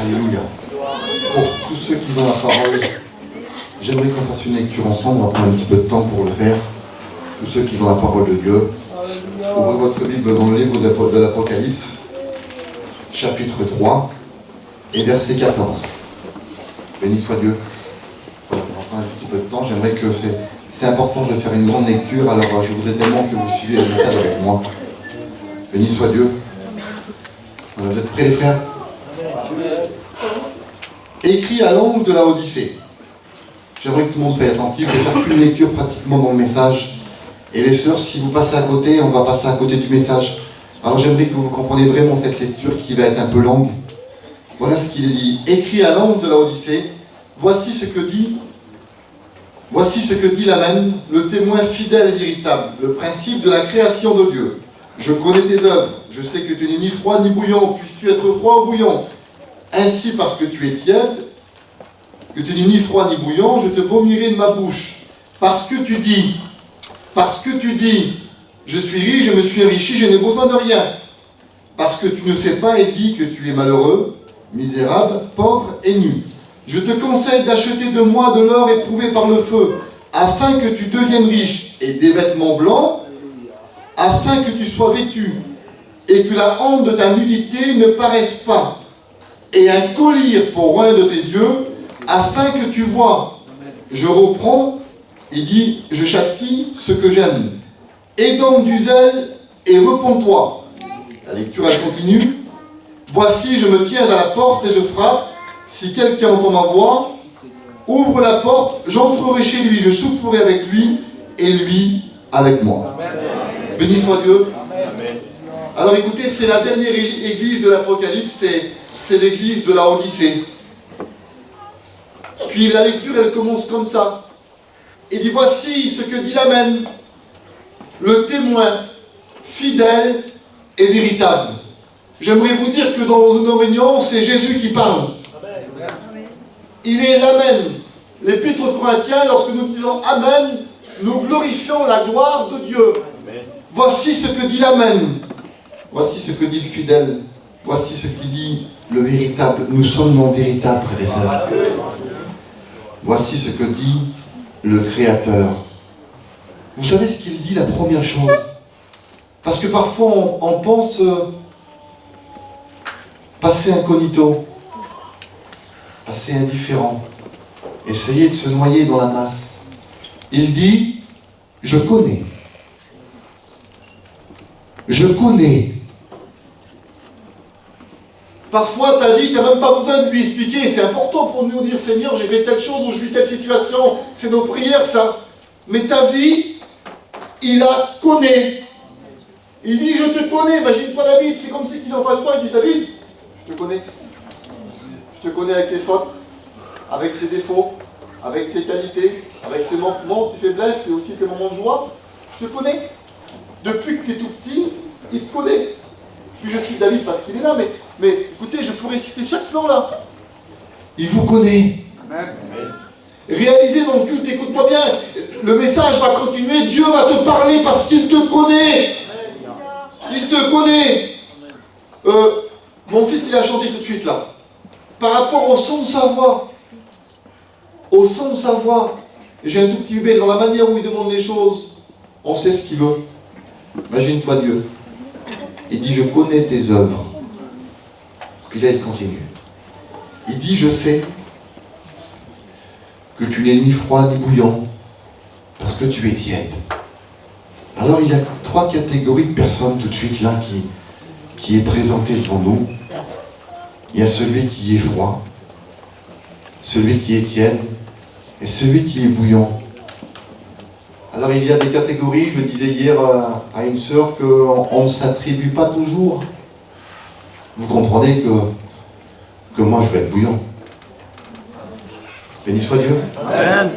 Alléluia. Pour tous ceux qui ont la parole, j'aimerais qu'on fasse une lecture ensemble. On va prendre un petit peu de temps pour le faire. Tous ceux qui ont la parole de Dieu, ouvrez votre Bible dans le livre de l'Apocalypse, chapitre 3 et verset 14. Béni soit Dieu. Voilà, on va prendre un petit peu de temps. J'aimerais que c'est important de faire une grande lecture. Alors je voudrais tellement que vous suiviez le message avec moi. Béni soit Dieu. Voilà, vous êtes prêts les frères? Écrit à l'ange de la Odyssée. J'aimerais que tout le monde soit attentif. Je vais faire qu'une lecture pratiquement dans le message. Et les sœurs, si vous passez à côté, on va passer à côté du message. Alors j'aimerais que vous compreniez vraiment cette lecture qui va être un peu longue. Voilà ce qu'il est dit. Écrit à l'ange de la Odyssée. Voici ce que dit l'Amen, le témoin fidèle et véritable, le principe de la création de Dieu. Je connais tes œuvres. Je sais que tu n'es ni froid ni bouillant. Puisses-tu être froid ou bouillant? Ainsi, parce que tu es tiède, que tu n'es ni froid ni bouillant, je te vomirai de ma bouche. Parce que tu dis, je suis riche, je me suis enrichi, je n'ai besoin de rien. Parce que tu ne sais pas et dis que tu es malheureux, misérable, pauvre et nu. Je te conseille d'acheter de moi de l'or éprouvé par le feu, afin que tu deviennes riche, et des vêtements blancs, afin que tu sois vêtu, et que la honte de ta nudité ne paraisse pas, et un collier pour oint de tes yeux, afin que tu vois. Je reprends, il dit, je châtie ce que j'aime. Aie donc du zèle et repens-toi. La lecture, elle continue. Voici, je me tiens à la porte et je frappe. Si quelqu'un entend ma voix, ouvre la porte, j'entrerai chez lui, je souperai avec lui et lui avec moi. Amen. Béni soit Dieu. Amen. Alors écoutez, c'est la dernière église de l'Apocalypse, c'est l'église de la Odyssée. Puis la lecture, elle commence comme ça. Il dit, voici ce que dit l'Amen, le témoin fidèle et véritable. J'aimerais vous dire que dans nos réunions, c'est Jésus qui parle. Il est l'Amen. L'Épître aux Corinthiens, lorsque nous disons Amen, nous glorifions la gloire de Dieu. Voici ce que dit l'Amen. Voici ce que dit le fidèle. Voici ce qui dit le véritable. Nous sommes non véritables, frères et sœurs. Voici ce que dit le Créateur. Vous savez ce qu'il dit, la première chose? Parce que parfois on pense passer incognito, passer indifférent, essayer de se noyer dans la masse. Il dit, je connais. Je connais. Parfois, ta vie, tu n'as même pas besoin de lui expliquer. C'est important pour nous dire, Seigneur, j'ai fait telle chose ou je vis telle situation. C'est nos prières, ça. Mais ta vie, il la connaît. Il dit, je te connais. Imagine-toi David, c'est comme si qu'il en parle de toi. Il dit, David, je te connais. Je te connais avec tes fautes, avec tes défauts, avec tes qualités, avec tes manquements, tes faiblesses et aussi tes moments de joie. Je te connais. Depuis que tu es tout petit, il te connaît. Puis je cite David parce qu'il est là, mais écoutez, je pourrais citer chaque nom là. Il vous connaît. Amen. Réalisez dans le culte, écoute-moi bien, le message va continuer, Dieu va te parler parce qu'il te connaît. Il te connaît. Mon fils, il a chanté tout de suite là. Par rapport au son de sa voix. Au son de sa voix. J'ai un tout petit bébé, dans la manière où il demande les choses, on sait ce qu'il veut. Imagine-toi Dieu. Il dit, je connais tes œuvres. Puis là, il continue. Il dit, je sais que tu n'es ni froid ni bouillant, parce que tu es tiède. Alors, il y a 3 catégories de personnes tout de suite là qui est présentée devant nous. Il y a celui qui est froid, celui qui est tiède, et celui qui est bouillant. Alors il y a des catégories, je disais hier à une sœur qu'on ne s'attribue pas toujours. Vous comprenez que moi je vais être bouillant. Béni soit Dieu. Amen.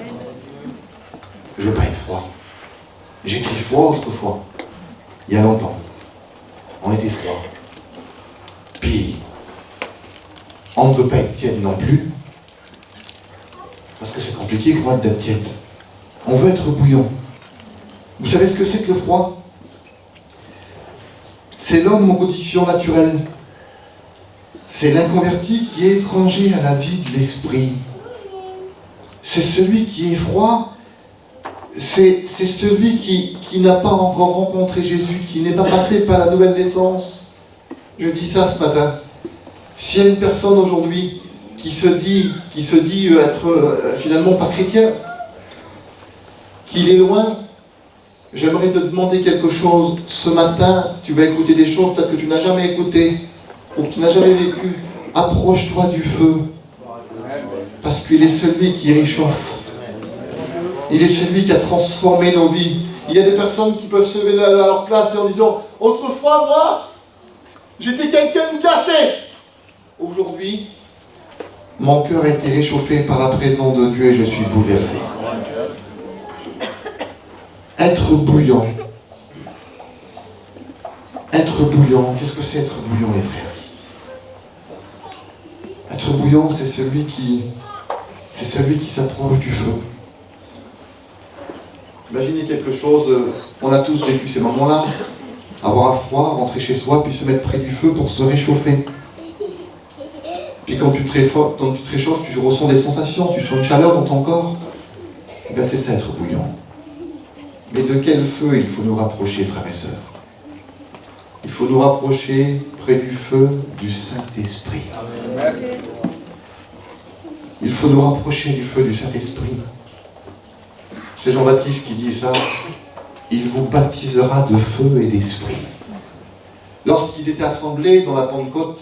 Je ne veux pas être froid. J'ai été froid autrefois, il y a longtemps. On était froid. Puis, on ne peut pas être tiède non plus, parce que c'est compliqué pour moi d'être tiède. On veut être bouillant. Vous savez ce que c'est que le froid? C'est l'homme en condition naturelle. C'est l'inconverti qui est étranger à la vie de l'esprit. C'est celui qui est froid. C'est celui qui n'a pas encore rencontré Jésus, qui n'est pas passé par la nouvelle naissance. Je dis ça ce matin. S'il y a une personne aujourd'hui qui se dit être finalement pas chrétien, qu'il est loin, j'aimerais te demander quelque chose. Ce matin, tu vas écouter des choses peut-être que tu n'as jamais écoutées, ou que tu n'as jamais vécues. Approche-toi du feu, parce qu'il est celui qui réchauffe. Il est celui qui a transformé nos vies. Il y a des personnes qui peuvent se lever à leur place et en disant « Autrefois, moi, j'étais quelqu'un de glacé. Aujourd'hui, mon cœur a été réchauffé par la présence de Dieu et je suis bouleversé. » Être bouillant. Être bouillant. Qu'est-ce que c'est être bouillant, les frères? Être bouillant, c'est celui qui s'approche du feu. Imaginez quelque chose, on a tous vécu ces moments-là. Avoir froid, rentrer chez soi, puis se mettre près du feu pour se réchauffer. Puis quand tu te réchauffes, tu ressens des sensations, tu sens une chaleur dans ton corps. Et bien c'est ça, être bouillant. Mais de quel feu il faut nous rapprocher, frères et sœurs? Il faut nous rapprocher près du feu du Saint-Esprit. Il faut nous rapprocher du feu du Saint-Esprit. C'est Jean-Baptiste qui dit ça. Il vous baptisera de feu et d'esprit. Lorsqu'ils étaient assemblés dans la Pentecôte,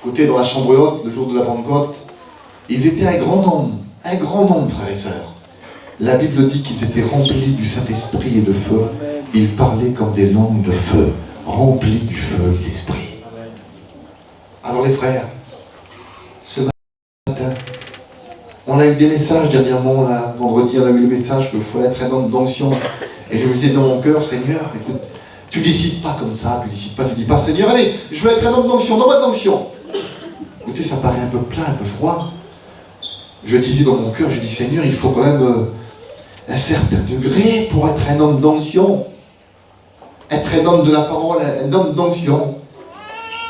écoutez, dans la chambre haute, le jour de la Pentecôte, ils étaient un grand nombre, frères et sœurs. La Bible dit qu'ils étaient remplis du Saint-Esprit et de feu. Ils parlaient comme des langues de feu, remplis du feu et de l'Esprit. Alors les frères, ce matin, on a eu des messages dernièrement, là, vendredi, on a eu le message qu'il faut être un homme d'onction. Et je me disais dans mon cœur, Seigneur, écoute, tu décides pas comme ça, tu dis pas, Seigneur, allez, je veux être un homme d'onction, donne-moi de l'onction. Écoutez, ça paraît un peu plat, un peu froid. Je disais dans mon cœur, je dis, Seigneur, il faut quand même un certain degré pour être un homme d'onction. Être un homme de la parole, un homme d'onction.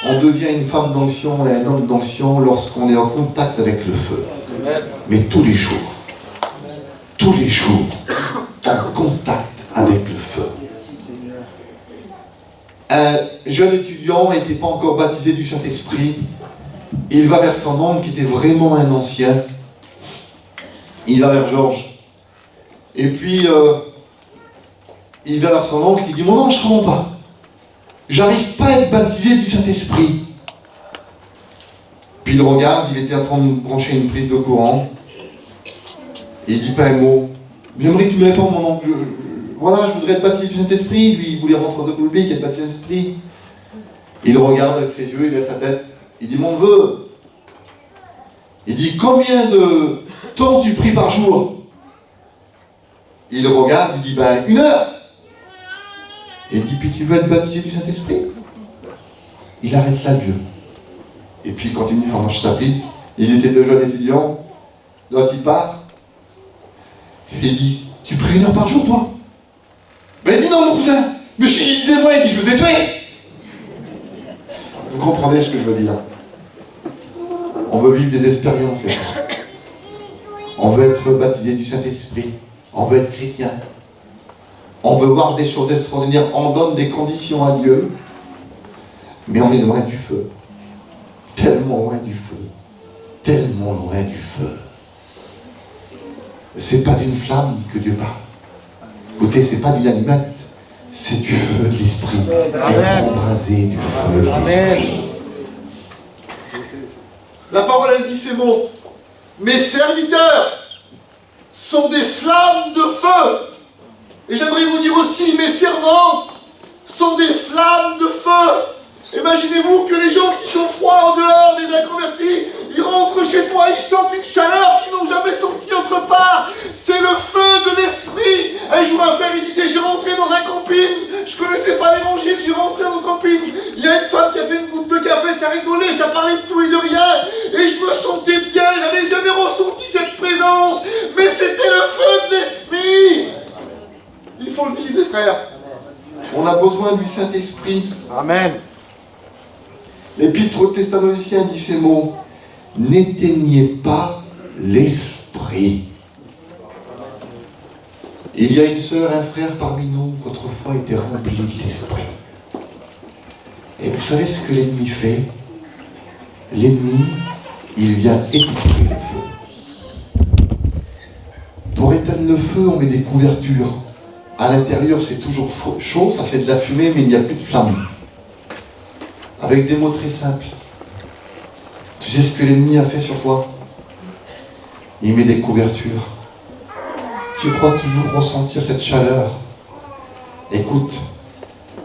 On devient une femme d'onction et un homme d'onction lorsqu'on est en contact avec le feu. Mais tous les jours, en contact avec le feu. Un jeune étudiant n'était pas encore baptisé du Saint-Esprit. Il va vers son oncle qui était vraiment un ancien. Il va vers Georges. Et puis, il va vers son oncle qui dit « Mon oncle, je ne comprends pas. J'arrive pas à être baptisé du Saint-Esprit. » Puis il regarde, il était en train de brancher une prise de courant. Et il dit pas un mot. « J'aimerais que tu me répondes, mon oncle. Voilà, je voudrais être baptisé du Saint-Esprit. » Lui, il voulait rentrer dans le public, être baptisé du Saint-Esprit. Il regarde avec ses yeux, il laisse sa tête. Il dit « Mon neveu. » Il dit « Combien de temps tu pries par jour ?» Il regarde, il dit « Ben, 1 heure. » Et il dit « Puis tu veux être baptisé du Saint-Esprit ?» Il arrête là, Dieu. Et puis il continue à marcher sa piste. Ils étaient 2 jeunes étudiants. L'autre il part. Et il dit « Tu pries 1 heure par jour, toi ?» Ben il dit « Non, mon cousin. Mais je disais moi, il dit « Je vous ai tué. » Vous comprenez ce que je veux dire? On veut vivre des expériences. On veut être baptisé du Saint-Esprit. On veut être chrétien. On veut voir des choses extraordinaires. On donne des conditions à Dieu. Mais on est loin du feu. Tellement loin du feu. Tellement loin du feu. C'est pas d'une flamme que Dieu parle. Écoutez, c'est pas d'une allumette. C'est du feu de l'Esprit. Être embrasé du feu de l'Esprit. La parole, elle dit ces mots. Mes serviteurs sont des flammes de feu. Et j'aimerais vous dire aussi, mes servantes sont des flammes de feu. Imaginez-vous que les gens qui sont froids en dehors des inconvertis, ils rentrent chez toi, ils sentent une chaleur qu'ils n'ont jamais sentie autre part. C'est le feu de l'Esprit. Un jour, un frère, il disait, j'ai rentré dans un camping, je connaissais pas l'évangile, j'ai rentré dans le camping. Il y a une femme qui a fait une goutte de café, ça rigolait, ça parlait de tout et de rien. Et je me sentais bien, j'avais jamais ressenti cette présence. Mais c'était le feu de l'Esprit. Il faut le vivre, les frères. On a besoin du Saint-Esprit. Amen. L'Épître aux Thessaloniciens dit ces mots: n'éteignez pas l'esprit. Il y a une sœur, un frère parmi nous, votre foi était remplie de l'esprit. Et vous savez ce que l'ennemi fait? L'ennemi, il vient éteindre le feu. Pour éteindre le feu, on met des couvertures. À l'intérieur, c'est toujours chaud, ça fait de la fumée, mais il n'y a plus de flamme. Avec des mots très simples. Tu sais ce que l'ennemi a fait sur toi? Il met des couvertures. Tu crois toujours ressentir cette chaleur. Écoute,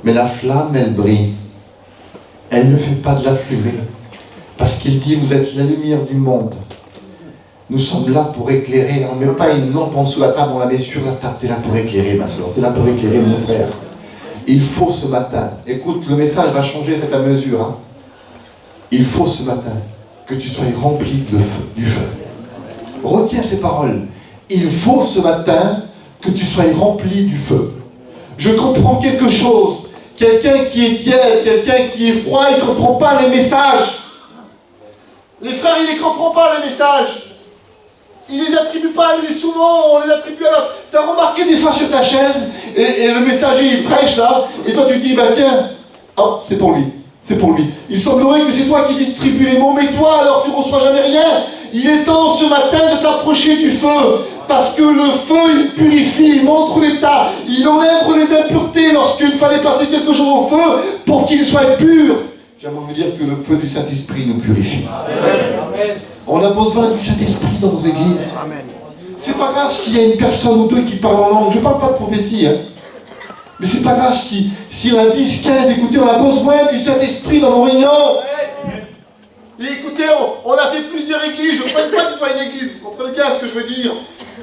mais la flamme, elle brille. Elle ne fait pas de la fumée. Parce qu'il dit, vous êtes la lumière du monde. Nous sommes là pour éclairer. On ne met pas une lampe en dessous la table, on la met sur la table. Tu es là pour éclairer, ma soeur. Tu es là pour éclairer, mon frère. Il faut ce matin, écoute, le message va changer à mesure. Hein. Il faut ce matin que tu sois rempli de feu, du feu. Retiens ces paroles. Il faut ce matin que tu sois rempli du feu. Je comprends quelque chose. Quelqu'un qui est tiède, quelqu'un qui est froid, il ne comprend pas les messages. Les frères, il ne les comprend pas, les messages. Il ne les attribue pas, il les souvent, on les attribue à l'autre. Tu as remarqué des fois sur ta chaise, et le messager, il prêche là, et toi tu te dis, bah tiens, oh, c'est pour lui, c'est pour lui. Il semblerait que c'est toi qui distribue les mots, mais toi, alors tu ne reçois jamais rien. Il est temps ce matin de t'approcher du feu, parce que le feu, il purifie, il montre l'état, il enlève les impuretés lorsqu'il fallait passer quelque chose au feu pour qu'il soit pur. J'aimerais vous dire que le feu du Saint-Esprit nous purifie. Amen. On a besoin du Saint-Esprit dans nos églises. Amen. C'est pas grave s'il y a une personne ou deux qui parlent en langue. Je ne parle pas de prophétie. Hein. Mais c'est pas grave si on a 10, 15, écoutez, on a besoin du Saint-Esprit dans nos réunions. Et écoutez, on a fait plusieurs églises. Je ne parle pas de une église, vous comprenez bien ce que je veux dire.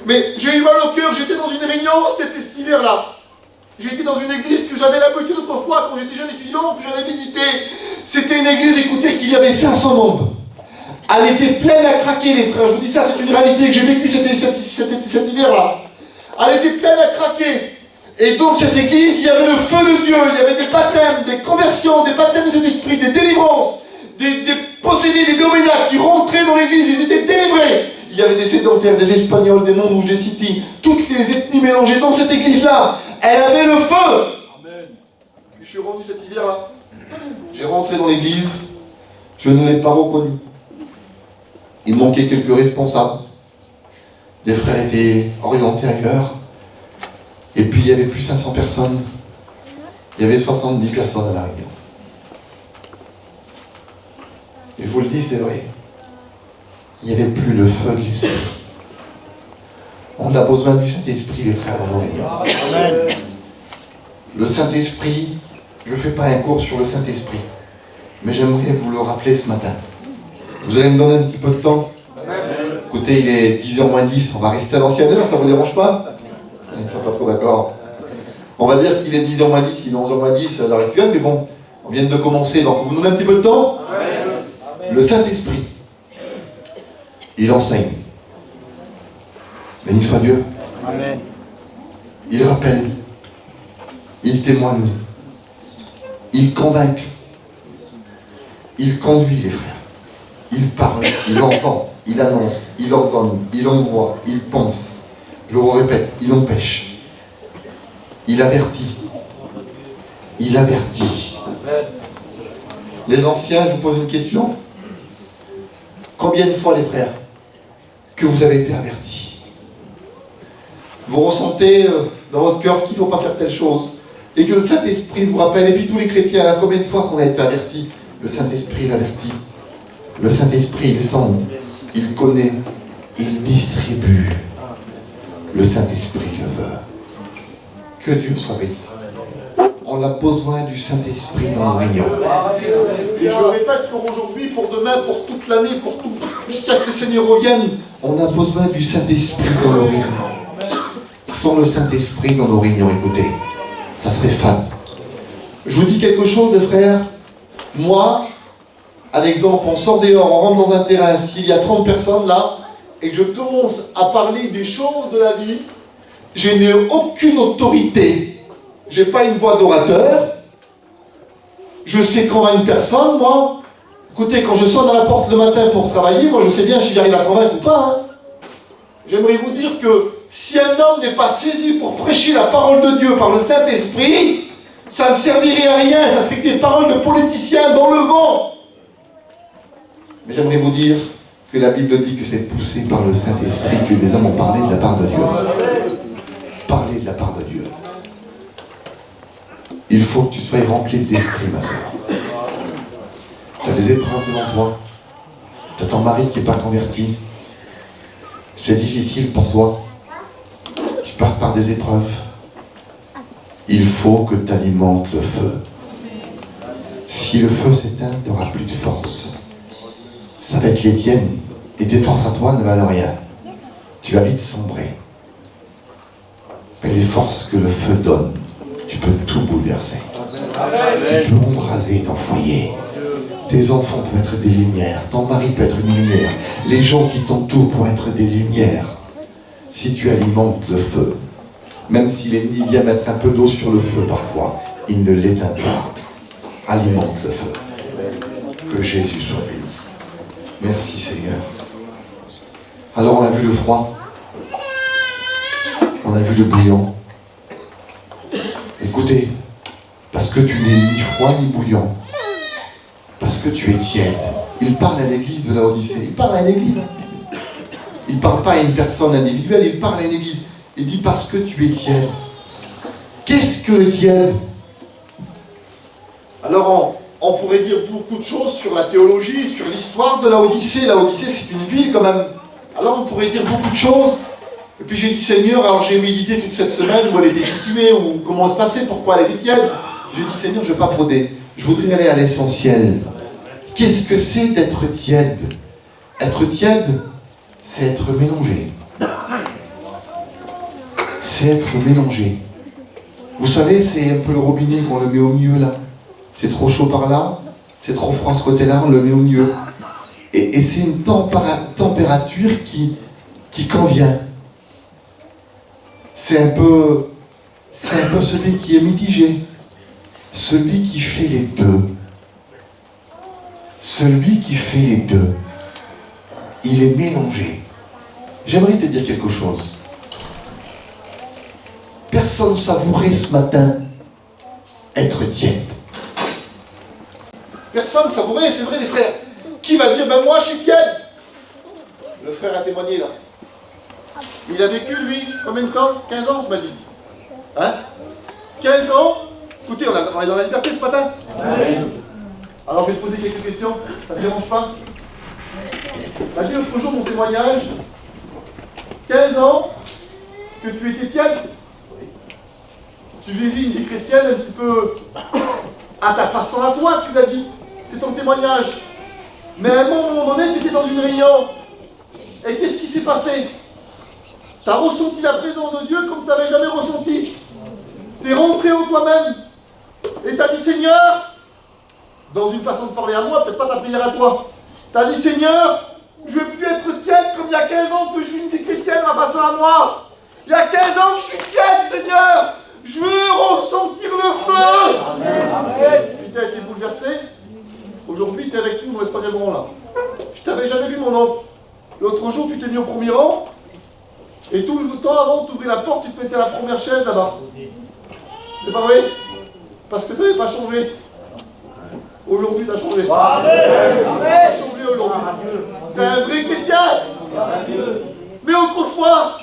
Mais j'ai eu mal au cœur, j'étais dans une réunion, c'était cet hiver-là. J'étais dans une église que j'avais l'habitude autrefois, quand j'étais jeune étudiant, que j'avais visité. C'était une église, écoutez, qu'il y avait 500 membres. Elle était pleine à craquer, les frères. Je vous dis ça, c'est une réalité que j'ai vécue cet hiver-là. Elle était pleine à craquer. Et donc, cette église, il y avait le feu de Dieu, il y avait des baptêmes, des conversions, des baptêmes de cet esprit, des délivrances, des possédés, des doménacs qui rentraient dans l'église, ils étaient délivrés. Il y avait des sédentaires, des Espagnols, des Montrouges, des Cities, toutes les ethnies mélangées dans cette église-là. Elle avait le feu. Amen. Puis je suis revenu cet hiver-là. J'ai rentré dans l'église, je ne l'ai pas reconnu. Il manquait quelques responsables. Des frères étaient orientés ailleurs. Et puis il n'y avait plus 500 personnes. Il y avait 70 personnes à la réunion. Et je vous le dis, c'est vrai. Il n'y avait plus le feu de l'esprit. On a besoin du Saint-Esprit, les frères, dans nos réunions. Amen. Le Saint-Esprit, je ne fais pas un cours sur le Saint-Esprit, mais j'aimerais vous le rappeler ce matin. Vous allez me donner un petit peu de temps? Amen. Écoutez, il est 10h moins 10, on va rester à l'ancienne heure, ça ne vous dérange pas? Ils ne sont pas trop d'accord. On va dire qu'il est 10h moins 10, il est 11h moins 10 à l'heure actuelle, mais bon, on vient de commencer, donc vous nous donnez un petit peu de temps? Amen. Le Saint-Esprit, il enseigne. Béni soit Dieu. Amen. Il rappelle. Il témoigne. Il convainc. Il conduit les frères. Il parle. Il entend. Il annonce. Il ordonne. Il envoie. Il pense. Je vous répète. Il empêche. Il avertit. Il avertit. Les anciens, je vous pose une question. Combien de fois, les frères, que vous avez été avertis? Vous ressentez dans votre cœur qu'il ne faut pas faire telle chose, et que le Saint-Esprit vous rappelle, et puis tous les chrétiens, là, combien de fois qu'on a été avertis? Le Saint-Esprit l'avertit. Le Saint-Esprit, il sonde, il connaît, il distribue. Le Saint-Esprit le veut. Que Dieu soit béni. On a besoin du Saint-Esprit dans nos réunions. Et je répète pour aujourd'hui, pour demain, pour toute l'année, pour tout, jusqu'à ce que le Seigneur revienne, on a besoin du Saint-Esprit dans nos réunions. Sans le Saint-Esprit dans nos réunions, écoutez, ça serait fade. Je vous dis quelque chose, les frères. Moi, un exemple, on sort dehors, on rentre dans un terrain, s'il y a 30 personnes là, et que je commence à parler des choses de la vie, je n'ai aucune autorité. Je n'ai pas une voix d'orateur. Je sais quand une personne, moi, Écoutez, quand je sonne à la porte le matin pour travailler, moi je sais bien si j'arrive à convaincre ou pas. Hein. J'aimerais vous dire que si un homme n'est pas saisi pour prêcher la parole de Dieu par le Saint-Esprit, ça ne servirait à rien, ça serait que des paroles de politiciens dans le vent. Mais j'aimerais vous dire que la Bible dit que c'est poussé par le Saint-Esprit que des hommes ont parlé de la part de Dieu. Parler de la part de Dieu. Il faut que tu sois rempli d'esprit, ma soeur. Tu as des épreuves devant toi. Tu as ton mari qui n'est pas converti. C'est difficile pour toi. Tu passes par des épreuves. Il faut que tu alimentes le feu. Si le feu s'éteint, tu n'auras plus de force. Ça va être les tiennes. Et tes forces à toi ne valent rien. Tu vas vite sombrer. Mais les forces que le feu donne, tu peux tout bouleverser. Tu peux embraser ton foyer. Tes enfants peuvent être des lumières. Ton mari peut être une lumière. Les gens qui t'entourent peuvent être des lumières. Si tu alimentes le feu, même si l'ennemi vient mettre un peu d'eau sur le feu parfois, il ne l'éteint pas. Alimente le feu. Que Jésus soit béni. Merci Seigneur. Alors on a vu le froid. On a vu le bouillant. Écoutez, parce que tu n'es ni froid ni bouillant, parce que tu es tiède. Il parle à l'église de Laodicée. Il parle à une église. Il ne parle pas à une personne individuelle, il parle à une église. Il dit parce que tu es tiède. Qu'est-ce que le tiède? Alors on pourrait dire beaucoup de choses sur la théologie, sur l'histoire de Laodicée. Laodicée, c'est une ville quand même. Alors on pourrait dire beaucoup de choses. Et puis j'ai dit Seigneur, alors j'ai médité toute cette semaine où elle était située, ou comment elle se passait, pourquoi elle était tiède. J'ai dit Seigneur, je ne vais pas broder. Je voudrais aller à l'essentiel. Qu'est-ce que c'est d'être tiède? Être tiède, c'est être mélangé. C'est être mélangé. Vous savez, c'est un peu le robinet qu'on le met au milieu là. C'est trop chaud par là, c'est trop froid ce côté-là, on le met au milieu. Et c'est une température qui convient. C'est un peu celui qui est mitigé. Celui qui fait les deux. Celui qui fait les deux. Il est mélangé. J'aimerais te dire quelque chose. Personne savourait ce matin être tiède. Personne savourait, c'est vrai les frères. Qui va dire, ben moi je suis tiède? Le frère a témoigné là. Il a vécu lui, combien de temps? 15 ans, tu m'as dit. Hein? 15 ans? Écoutez, on est dans la liberté ce matin. Alors je vais te poser quelques questions, ça ne te dérange pas? Tu as dit l'autre jour mon témoignage, 15 ans, que tu étais tiède. Tu vivais une vie chrétienne un petit peu à ta façon à toi, tu l'as dit. C'est ton témoignage. Mais à un moment donné, tu étais dans une réunion. Et qu'est-ce qui s'est passé? Tu as ressenti la présence de Dieu comme tu n'avais jamais ressenti. Tu es rentré en toi-même. Et tu as dit Seigneur, dans une façon de parler à moi, peut-être pas ta prière à toi. Tu as dit Seigneur, je ne veux plus être tiède comme il y a 15 ans que je suis une vie chrétienne à ma façon à moi. Il y a 15 ans que je suis tiède, Seigneur. Je veux ressentir le feu. Amen. Puis tu as été bouleversé. Aujourd'hui, tu es avec nous dans le troisième rang là. Je t'avais jamais vu, mon homme. L'autre jour, tu t'es mis au premier rang. Et tout le temps avant, tu ouvrais la porte, tu te mettais à la première chaise là-bas. C'est pas vrai? Parce que tu n'avais pas changé. Aujourd'hui, tu as changé. Tu as changé aujourd'hui. Tu es un vrai chrétien. Mais autrefois,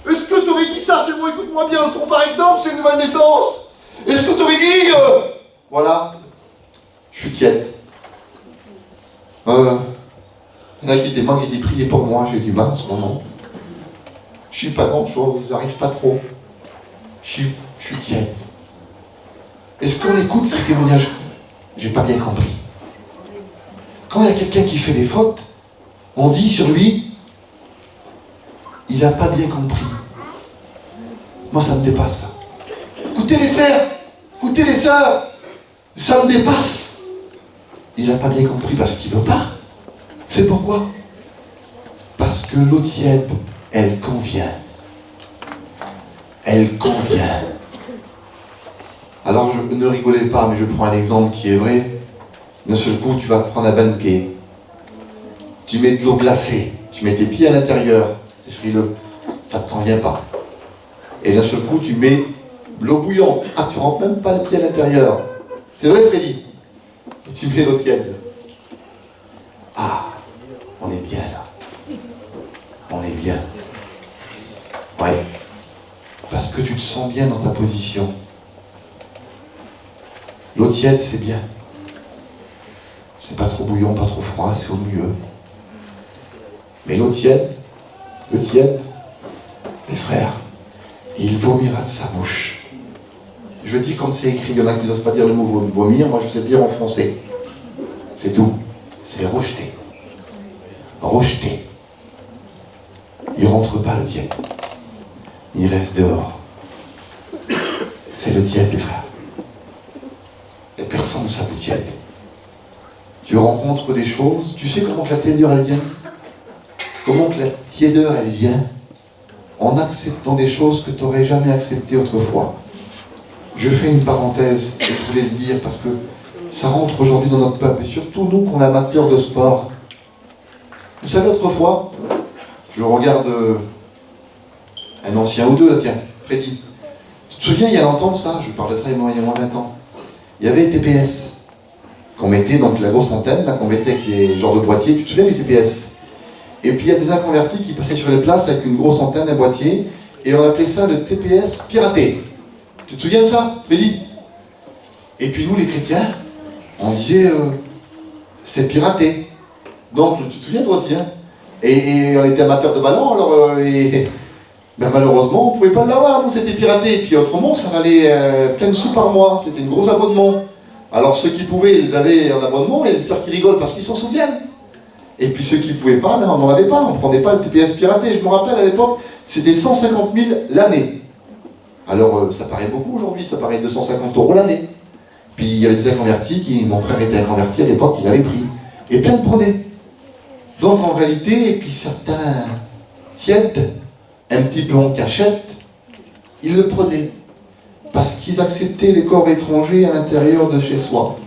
est-ce que tu aurais dit ça? C'est bon, écoute-moi bien. Ton par exemple, c'est une nouvelle naissance. Est-ce que tu aurais dit voilà, je suis tiède. Il y en a qui témoignent, qui disent priez pour moi. J'ai dit en ce moment. Je suis pas grand-chose, j'arrive pas trop. Je suis tiède. Est-ce qu'on écoute ces témoignages? J'ai pas bien compris. Quand il y a quelqu'un qui fait des fautes, on dit sur lui, il n'a pas bien compris. Moi, ça me dépasse, ça. Écoutez les frères, écoutez les sœurs, ça me dépasse. Il n'a pas bien compris parce qu'il ne veut pas. C'est pourquoi? Parce que l'eau tiède, elle convient. Elle convient. Alors, ne rigolez pas, mais je prends un exemple qui est vrai. D'un seul coup, tu vas prendre un bain de pied. Tu mets de l'eau glacée. Tu mets tes pieds à l'intérieur. C'est frileux. Ça ne te convient pas. Et d'un seul coup, tu mets de l'eau bouillante. Ah, tu rentres même pas le pied à l'intérieur. C'est vrai, Freddy? Et tu mets l'eau tiède. Ah, on est bien là. On est bien. Ouais. Parce que tu te sens bien dans ta position. L'eau tiède, c'est bien. C'est pas trop bouillon, pas trop froid, c'est au mieux. Mais l'eau tiède, mes frères, il vomira de sa bouche. Je dis comme c'est écrit, il y en a qui n'osent pas dire le mot vomir, moi je sais le dire en français. C'est tout. C'est rejeter. Rejeter. Il rentre pas le tiède. Il reste dehors. C'est le tiède, les frères. Et personne ne sait le tiède. Tu rencontres des choses, tu sais comment que la tiédeur elle vient? Comment que la tiédeur elle vient? En acceptant des choses que tu n'aurais jamais acceptées autrefois. Je fais une parenthèse, et je voulais le dire parce que ça rentre aujourd'hui dans notre peuple, et surtout nous qu'on est amateurs de sport. Vous savez, autrefois, je regarde un ancien ou deux, là, tiens, Freddy. Tu te souviens, il y a longtemps de ça, je parle de ça il y a moins de 20 ans. Il y avait les TPS, qu'on mettait, donc la grosse antenne, là, qu'on mettait avec les genres de boîtiers. Tu te souviens du TPS? Et puis il y a des inconvertis qui passaient sur les places avec une grosse antenne, un boîtier, et on appelait ça le TPS piraté. Tu te souviens de ça, Freddy? Et puis nous, les chrétiens, on disait, c'est piraté. Donc, tu te souviens toi aussi, hein? Et on était amateurs de ballon, alors ben, malheureusement, on ne pouvait pas l'avoir, nous, c'était piraté. Et puis autrement, ça valait plein de sous par mois, c'était une grosse abonnement. Alors ceux qui pouvaient, ils avaient un abonnement, et les sœurs qui rigolent parce qu'ils s'en souviennent. Et puis ceux qui ne pouvaient pas, ben, on n'en avait pas, on ne prenait pas le TPS piraté. Je me rappelle à l'époque, c'était 150 000 l'année. Alors ça paraît beaucoup aujourd'hui, ça paraît 250 € l'année. Puis il y avait des inconvertis, mon frère était inconverti à l'époque, il avait pris. Et plein de prenaient. Donc en réalité, et puis certains tièdes, un petit peu en cachette, ils le prenaient. Parce qu'ils acceptaient les corps étrangers à l'intérieur de chez soi.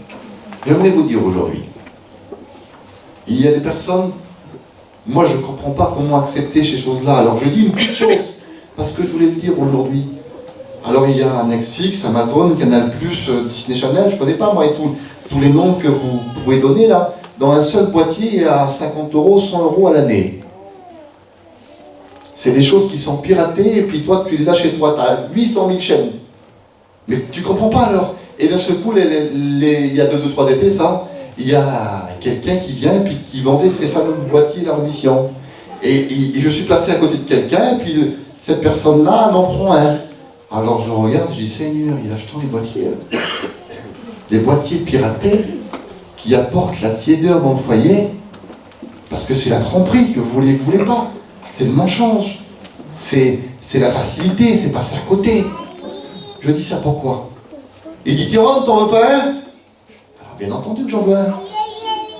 J'aimerais vous dire aujourd'hui, il y a des personnes, moi je ne comprends pas comment accepter ces choses-là. Alors je dis une petite chose, parce que je voulais le dire aujourd'hui. Alors il y a Netflix, Amazon, Canal+, Disney Channel, je ne connais pas moi et tous les noms que vous pouvez donner là. Dans un seul boîtier, il y a 50 €, 100 € à l'année. C'est des choses qui sont piratées, et puis toi, tu les as chez toi, tu as 800 000 chaînes. Mais tu ne comprends pas alors. Et d'un seul coup, il y a 2-3 étés, ça, il y a quelqu'un qui vient, et puis qui vendait ces fameux boîtiers là en mission. Et je suis placé à côté de quelqu'un, et puis cette personne-là en prend un. Alors je regarde, je dis, Seigneur, il achète les boîtiers piratés, qui apporte la tiédeur dans le foyer, parce que c'est la tromperie que vous voulez pas. C'est le mensonge. C'est la facilité, c'est passer à côté. Je dis ça pourquoi? Il dit, Tyrone, t'en veux pas un? Alors bien entendu que j'en veux un.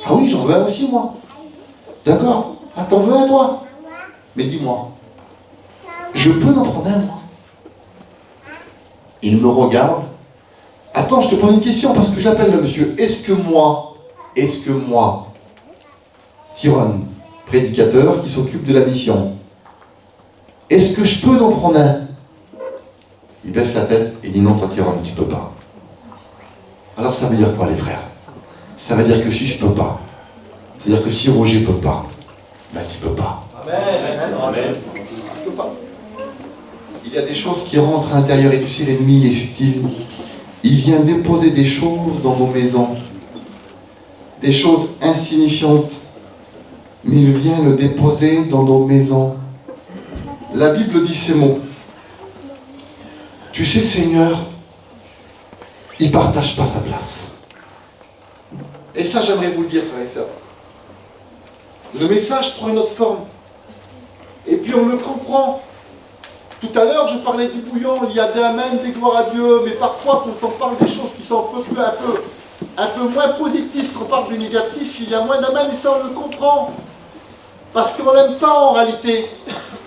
Ah oui, j'en veux un aussi, moi. D'accord. Ah, t'en veux un, toi? Mais dis-moi, je peux en prendre un, moi? Il me regarde. Attends, je te pose une question, parce que j'appelle le monsieur. Est-ce que moi, Tyrone, prédicateur qui s'occupe de la mission, est-ce que je peux en prendre un? Il baisse la tête et dit non, toi Tyrone, tu peux pas. Alors ça veut dire quoi, les frères? Ça veut dire que si je peux pas, c'est-à-dire que si Roger peut pas, ben tu peux pas. Amen. Tu peux pas. Il y a des choses qui rentrent à l'intérieur, et tu sais, l'ennemi, il est subtil. Il vient déposer des choses dans nos maisons. Des choses insignifiantes, mais il vient le déposer dans nos maisons. La Bible dit ces mots. Tu sais, le Seigneur, il ne partage pas sa place. Et ça, j'aimerais vous le dire, frères et sœurs. Le message prend une autre forme. Et puis on le comprend. Tout à l'heure, je parlais du bouillon, il y a des amen, des gloires à Dieu, mais parfois, quand on parle des choses qui sont un peu moins positives, qu'on parle du négatif, il y a moins d'amen, et ça, on le comprend. Parce qu'on ne l'aime pas en réalité.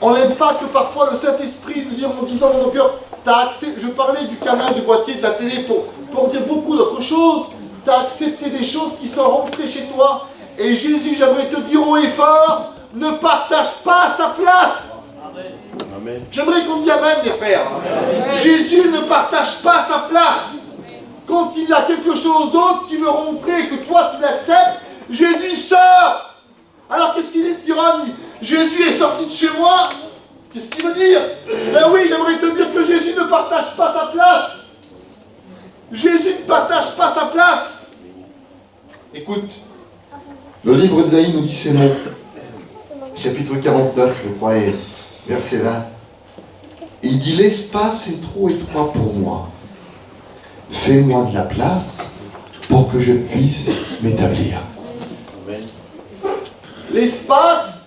On n'aime pas que parfois le Saint-Esprit nous dise en disant dans nos cœurs, t'as accès, je parlais du canal, du boîtier, de la télé, pour dire beaucoup d'autres choses. tu as accepté des choses qui sont rentrées chez toi. Et Jésus, j'aimerais te dire haut et fort, ne partage pas sa place. Amen. J'aimerais qu'on dise amen, les frères. Amen. Jésus ne partage pas sa place. Quand il y a quelque chose d'autre qui veut rentrer et que toi tu l'acceptes, Jésus sort. Alors qu'est-ce qu'il dit le tyranne? Jésus est sorti de chez moi. Qu'est-ce qu'il veut dire? Ben oui, j'aimerais te dire que Jésus ne partage pas sa place. Jésus ne partage pas sa place. Écoute, le livre d'Ésaïe nous dit ces mots. Chapitre 49, je crois, et verset 20. Il dit, l'espace est trop étroit pour moi. Fais-moi de la place pour que je puisse m'établir. L'espace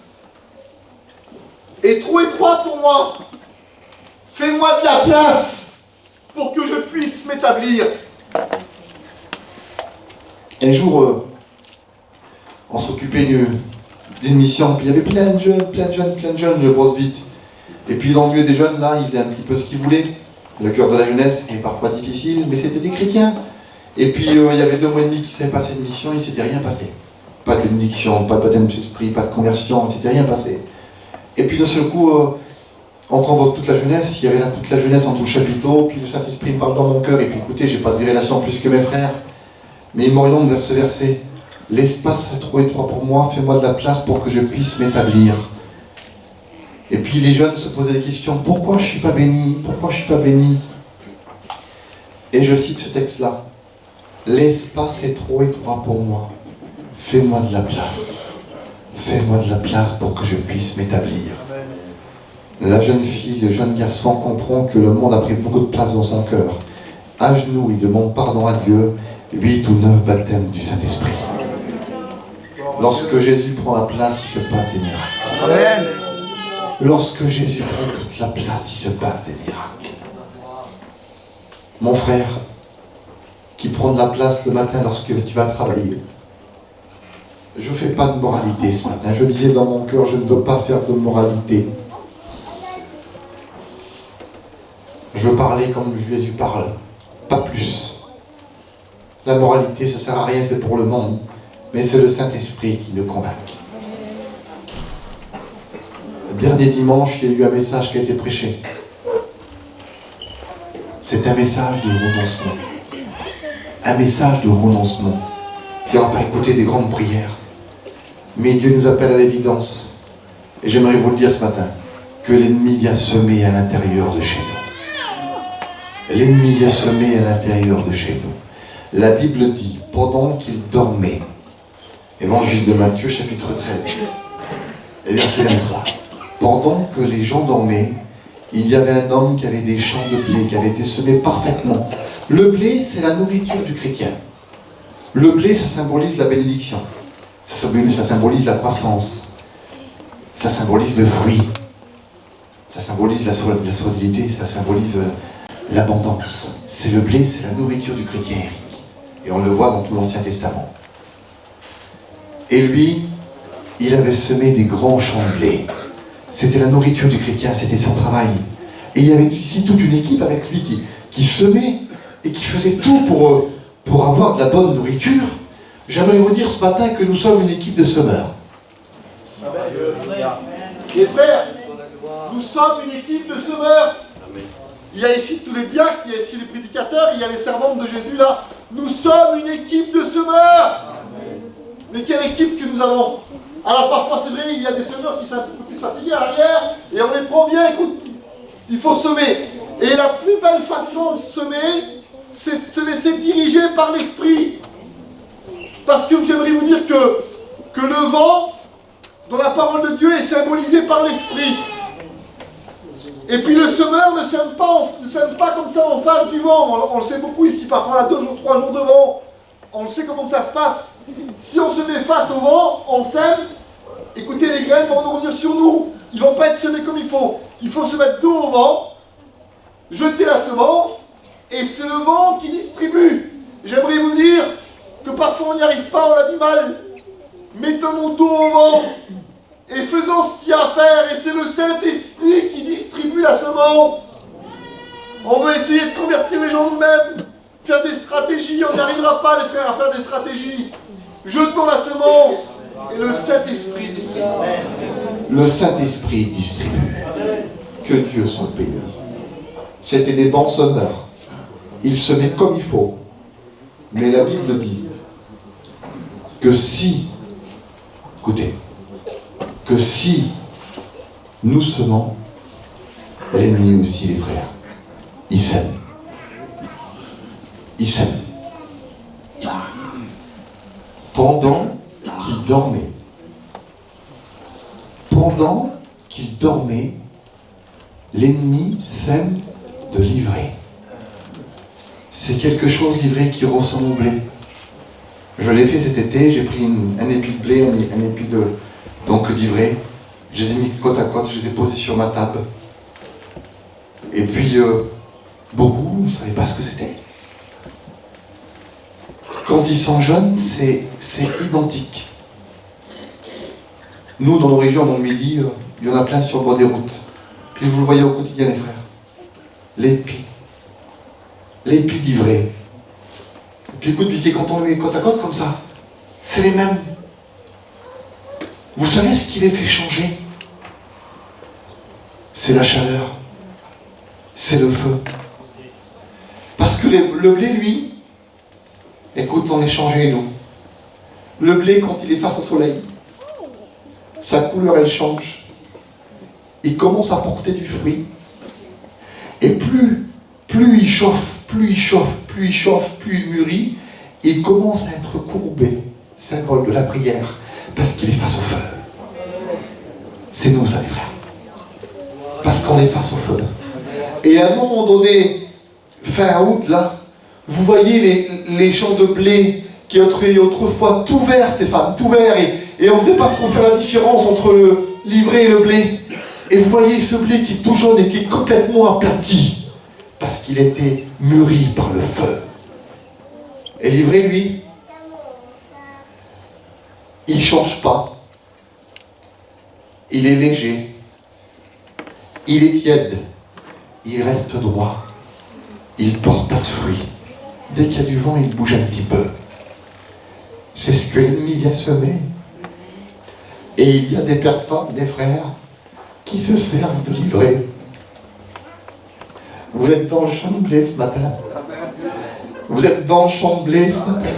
est trop étroit pour moi. Fais-moi de la place pour que je puisse m'établir. Un jour, on s'occupait d'une mission, puis il y avait plein de jeunes, je brosse vite. Et puis dans le milieu des jeunes, là, ils faisaient un petit peu ce qu'ils voulaient. Le cœur de la jeunesse est parfois difficile, mais c'était des chrétiens. Et puis il y avait 2 mois et demi qui s'avaient passé une mission, il ne s'était rien passé. Pas de bénédiction, pas de baptême d'esprit, pas de conversion, il ne s'était rien passé. Et puis d'un seul coup, on convoque toute la jeunesse, il y avait là toute la jeunesse en tout le chapiteau, puis le Saint-Esprit me parle dans mon cœur, et puis écoutez, j'ai pas de révélation plus que mes frères, mais il m'oriente vers ce verset. L'espace est trop étroit pour moi, fais-moi de la place pour que je puisse m'établir. Et puis les jeunes se posaient des questions, pourquoi je ne suis pas béni? Pourquoi je ne suis pas béni? Et je cite ce texte-là. L'espace est trop étroit pour moi. Fais-moi de la place. Fais-moi de la place pour que je puisse m'établir. La jeune fille, le jeune garçon comprend que le monde a pris beaucoup de place dans son cœur. À genoux, il demande pardon à Dieu, 8 ou 9 baptêmes du Saint-Esprit. Lorsque Jésus prend la place, il se passe des miracles. Amen. Lorsque Jésus prend toute la place, il se passe des miracles. Mon frère, qui prend de la place le matin lorsque tu vas travailler, je ne fais pas de moralité ce matin. Je disais dans mon cœur, je ne veux pas faire de moralité. Je veux parler comme Jésus parle, pas plus. La moralité, ça ne sert à rien, c'est pour le monde. Mais c'est le Saint-Esprit qui nous convainc. Le dernier dimanche, il y a eu un message qui a été prêché. C'est un message de renoncement. Un message de renoncement. Puis on n'a pas écouté des grandes prières. Mais Dieu nous appelle à l'évidence. Et j'aimerais vous le dire ce matin, que l'ennemi vient semer à l'intérieur de chez nous. L'ennemi vient semer à l'intérieur de chez nous. La Bible dit, pendant qu'il dormait, Évangile de Matthieu, chapitre 13, et verset 23. Pendant que les gens dormaient, il y avait un homme qui avait des champs de blé, qui avait été semé parfaitement. Le blé, c'est la nourriture du chrétien. Le blé, ça symbolise la bénédiction. Ça symbolise la croissance. Ça symbolise le fruit. Ça symbolise la solidité. Ça symbolise l'abondance. C'est le blé, c'est la nourriture du chrétien, Eric. Et on le voit dans tout l'Ancien Testament. Et lui, il avait semé des grands champs de blé. C'était la nourriture du chrétien, c'était son travail. Et il y avait ici toute une équipe avec lui qui semait et qui faisait tout pour avoir de la bonne nourriture. J'aimerais vous dire ce matin que nous sommes une équipe de semeurs. Les frères, nous sommes une équipe de semeurs. Il y a ici tous les diacres, il y a ici les prédicateurs, il y a les servantes de Jésus là. Nous sommes une équipe de semeurs. Mais quelle équipe que nous avons? Alors parfois c'est vrai, il y a des semeurs qui sont un peu plus fatigués à l'arrière, et on les prend bien, écoute, il faut semer. Et la plus belle façon de semer, c'est de se laisser diriger par l'Esprit. Parce que j'aimerais vous dire que le vent, dans la parole de Dieu, est symbolisé par l'Esprit. Et puis le semeur ne sème pas comme ça en face du vent. On le sait beaucoup ici, parfois on a 2 jours, 3 jours de vent. On le sait comment ça se passe. Si on se met face au vent, on sème. Écoutez, les graines vont nourrir sur nous. Ils ne vont pas être semés comme il faut. Il faut se mettre dos au vent, jeter la semence, et c'est le vent qui distribue. J'aimerais vous dire que parfois on n'y arrive pas, on a du mal. Mettons nos dos au vent et faisons ce qu'il y a à faire. Et c'est le Saint-Esprit qui distribue la semence. On veut essayer de convertir les gens nous-mêmes, faire des stratégies, on n'arrivera pas, les frères, à faire des stratégies. Jetons la semence et le Saint-Esprit distribue. Le Saint-Esprit distribue. Que Dieu soit béni. C'était des bons semeurs. Ils semaient comme il faut. Mais la Bible dit que si, écoutez, que si nous semons, l'ennemi aussi, les frères, il sème. Il sème. Pendant qu'il dormait, l'ennemi sème de l'ivraie. C'est quelque chose, l'ivraie, qui ressemble au blé. Je l'ai fait cet été, j'ai pris un épi de blé, un épi d'ivraie. Je les ai mis côte à côte, je les ai posés sur ma table. Et puis, beaucoup ne savaient pas ce que c'était. Quand ils sont jeunes, c'est identique. Nous, dans nos régions, dans le Midi, il y en a plein sur le bord des routes. Puis vous le voyez au quotidien, les frères. L'épi d'ivraie. Et puis écoute, quand on les met côte à côte comme ça, c'est les mêmes. Vous savez ce qui les fait changer? C'est la chaleur. C'est le feu. Parce que le blé, lui, écoute, on est changé, nous. Le blé, quand il est face au soleil, sa couleur, elle change. Il commence à porter du fruit. Et plus il chauffe, plus il mûrit, il commence à être courbé, symbole de la prière, parce qu'il est face au feu. C'est nous, ça, les frères. Parce qu'on est face au feu. Et à un moment donné, fin août, là, vous voyez les champs de blé qui étaient autrefois tout verts, Stéphane, tout verts, et on ne faisait pas trop faire la différence entre l'ivraie et le blé. Et vous voyez ce blé qui est tout jaune et qui est complètement aplati, parce qu'il était mûri par le feu. Et l'ivraie, lui, il ne change pas. Il est léger. Il est tiède. Il reste droit. Il ne porte pas de fruits. Dès qu'il y a du vent, il bouge un petit peu. C'est ce que l'ennemi vient semer. Et il y a des personnes, des frères, qui se servent de l'ivraie. Vous êtes dans le champ de blé ce matin. Vous êtes dans le champ de blé ce matin.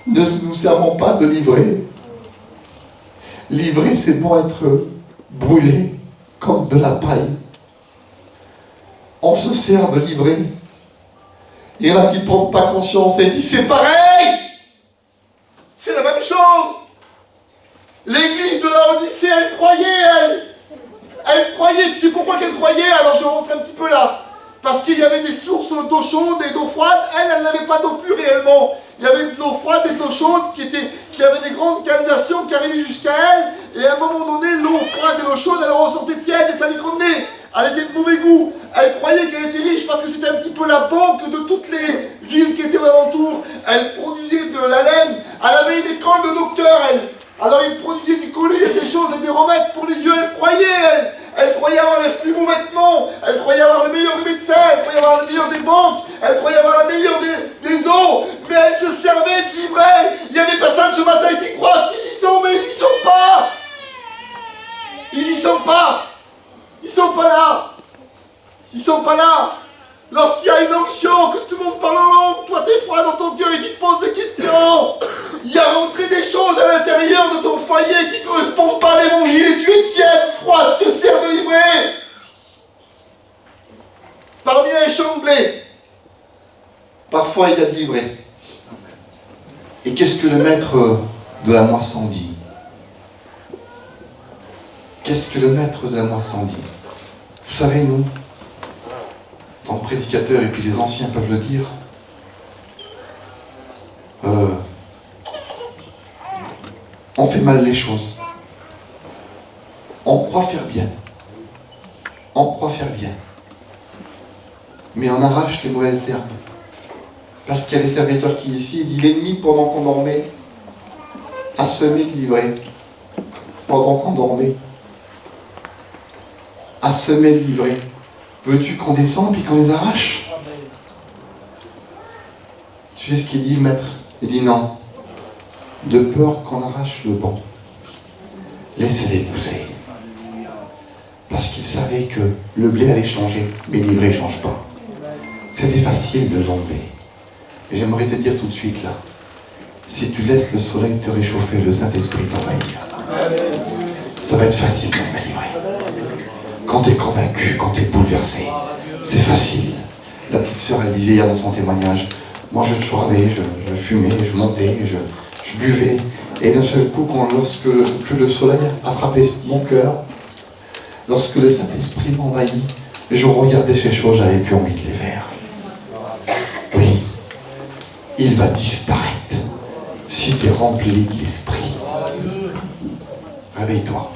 Ne nous servons pas de l'ivraie. L'ivraie, c'est bon être brûlé comme de la paille. On se sert de l'ivraie. Il y en a qui ne prennent pas conscience et disent c'est pareil. C'est la même chose. L'église de la Odyssée, elle croyait, elle croyait. Tu sais pourquoi qu'elle croyait? Alors je rentre un petit peu là. Parce qu'il y avait des sources d'eau chaude et d'eau froide. Elle n'avait pas d'eau plus réellement. Il y avait de l'eau froide et de l'eau chaude qui avaient des grandes canalisations qui arrivaient jusqu'à elle. Et à un moment donné, l'eau froide et l'eau chaude, elle ressentait tiède et ça lui convenait. Elle était de mauvais goût. Elle croyait qu'elle était riche parce que c'était un petit peu la banque de toutes les villes qui étaient alentour. Elle produisait de la laine. Elle avait une école de docteur, elle. Alors il produisait du collier, des choses et des remèdes pour les yeux. Elle croyait, elle. Elle croyait avoir les plus beaux vêtements. Elle croyait avoir le meilleur des médecins. Elle croyait avoir le meilleur des banques. Elle croyait avoir la meilleure des eaux. Mais elle se servait de l'ivraie. Il y a des personnes ce matin qui croient qu'ils y sont, mais ils n'y sont pas. Ils n'y sont pas. Ils sont pas là. Ils sont pas là. Lorsqu'il y a une onction, que tout le monde parle en langue, toi t'es froid dans ton cœur et tu te poses des questions. Il y a rentré des choses à l'intérieur de ton foyer qui ne correspondent pas à l'évangile et tu es tiède, froid, tu te sers de l'ivraie. Parmi les champs de blé, parfois il y a de l'ivraie. Et qu'est-ce que le maître de la moisson dit? Qu'est-ce que le maître de la moisson dit? Vous savez, nous, tant que prédicateurs, et puis les anciens peuvent le dire, on fait mal les choses. On croit faire bien. On croit faire bien. Mais on arrache les mauvaises herbes. Parce qu'il y a des serviteurs qui ici, il dit l'ennemi pendant qu'on dormait a semé de l'ivraie. Pendant qu'on dormait. A semé de l'ivraie. Veux-tu qu'on descende et qu'on les arrache? Tu sais ce qu'il dit, le maître? Il dit non. De peur qu'on arrache le banc, laissez-les pousser. Parce qu'il savait que le blé allait changer, mais l'ivraie ne change pas. C'était facile de l'enlever. Et j'aimerais te dire tout de suite là, si tu laisses le soleil te réchauffer, le Saint-Esprit t'envahira. Ça va être facile d'enlever l'ivraie. Quand tu es convaincu, quand tu es bouleversé, c'est facile. La petite sœur, elle disait hier dans son témoignage, moi je choirais, je fumais, je montais, je buvais. Et d'un seul coup, lorsque le soleil a frappé mon cœur, lorsque le Saint-Esprit m'envahit, je regardais ces choses, j'avais plus envie de les faire. Oui, il va disparaître si tu es rempli de l'Esprit. Réveille-toi.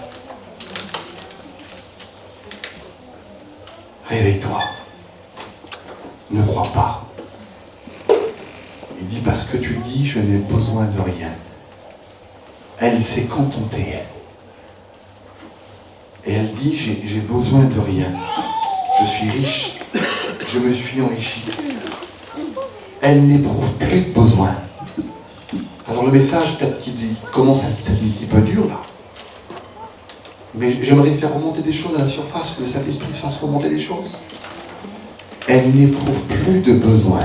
Réveille-toi. Ne crois pas. Il dit parce que tu dis je n'ai besoin de rien. Elle s'est contentée. Et elle dit j'ai besoin de rien. Je suis riche. Je me suis enrichi. Elle n'éprouve plus de besoin. Alors le message peut-être qu'il commence à être un petit peu dur là. Mais j'aimerais faire remonter des choses à la surface, que le Saint-Esprit fasse remonter des choses. Elle n'éprouve plus de besoin.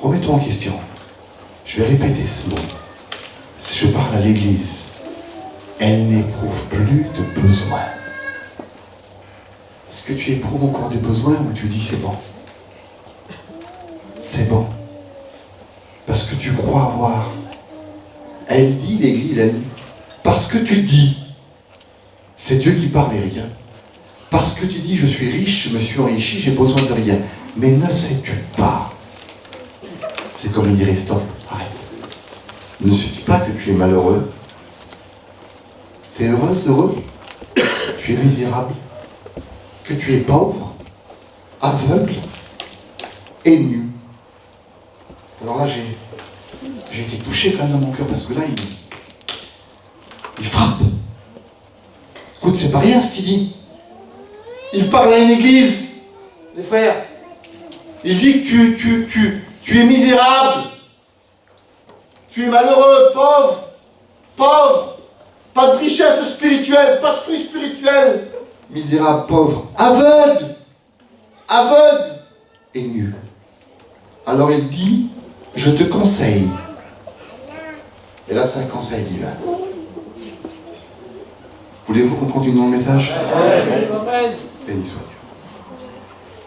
Remets-toi en question. Je vais répéter ce mot. Si je parle à l'Église, elle n'éprouve plus de besoin. Est-ce que tu éprouves encore des besoins ou tu dis c'est bon? C'est bon. Parce que tu crois avoir. Elle dit, l'Église, elle dit, parce que tu dis, c'est Dieu qui parle et rien. Parce que tu dis, je suis riche, je me suis enrichi, j'ai besoin de rien. Mais ne sais-tu pas? C'est comme il dirait, stop, arrête. Ne sais-tu pas que tu es malheureux? Tu es heureuse, heureux? Tu es misérable? Que tu es pauvre, aveugle et nu? Alors là, j'ai été touché quand même dans mon cœur parce que là, il frappe. Écoute, c'est pas rien ce qu'il dit. Il parle à une église, les frères. Il dit que tu es misérable. Tu es malheureux, pauvre. Pas de richesse spirituelle, pas de fruits spirituels. Misérable, pauvre, Aveugle et nu. Alors il dit, je te conseille. Et là, c'est un conseil divin. Voulez-vous qu'on continue dans le message? Béni soit Dieu.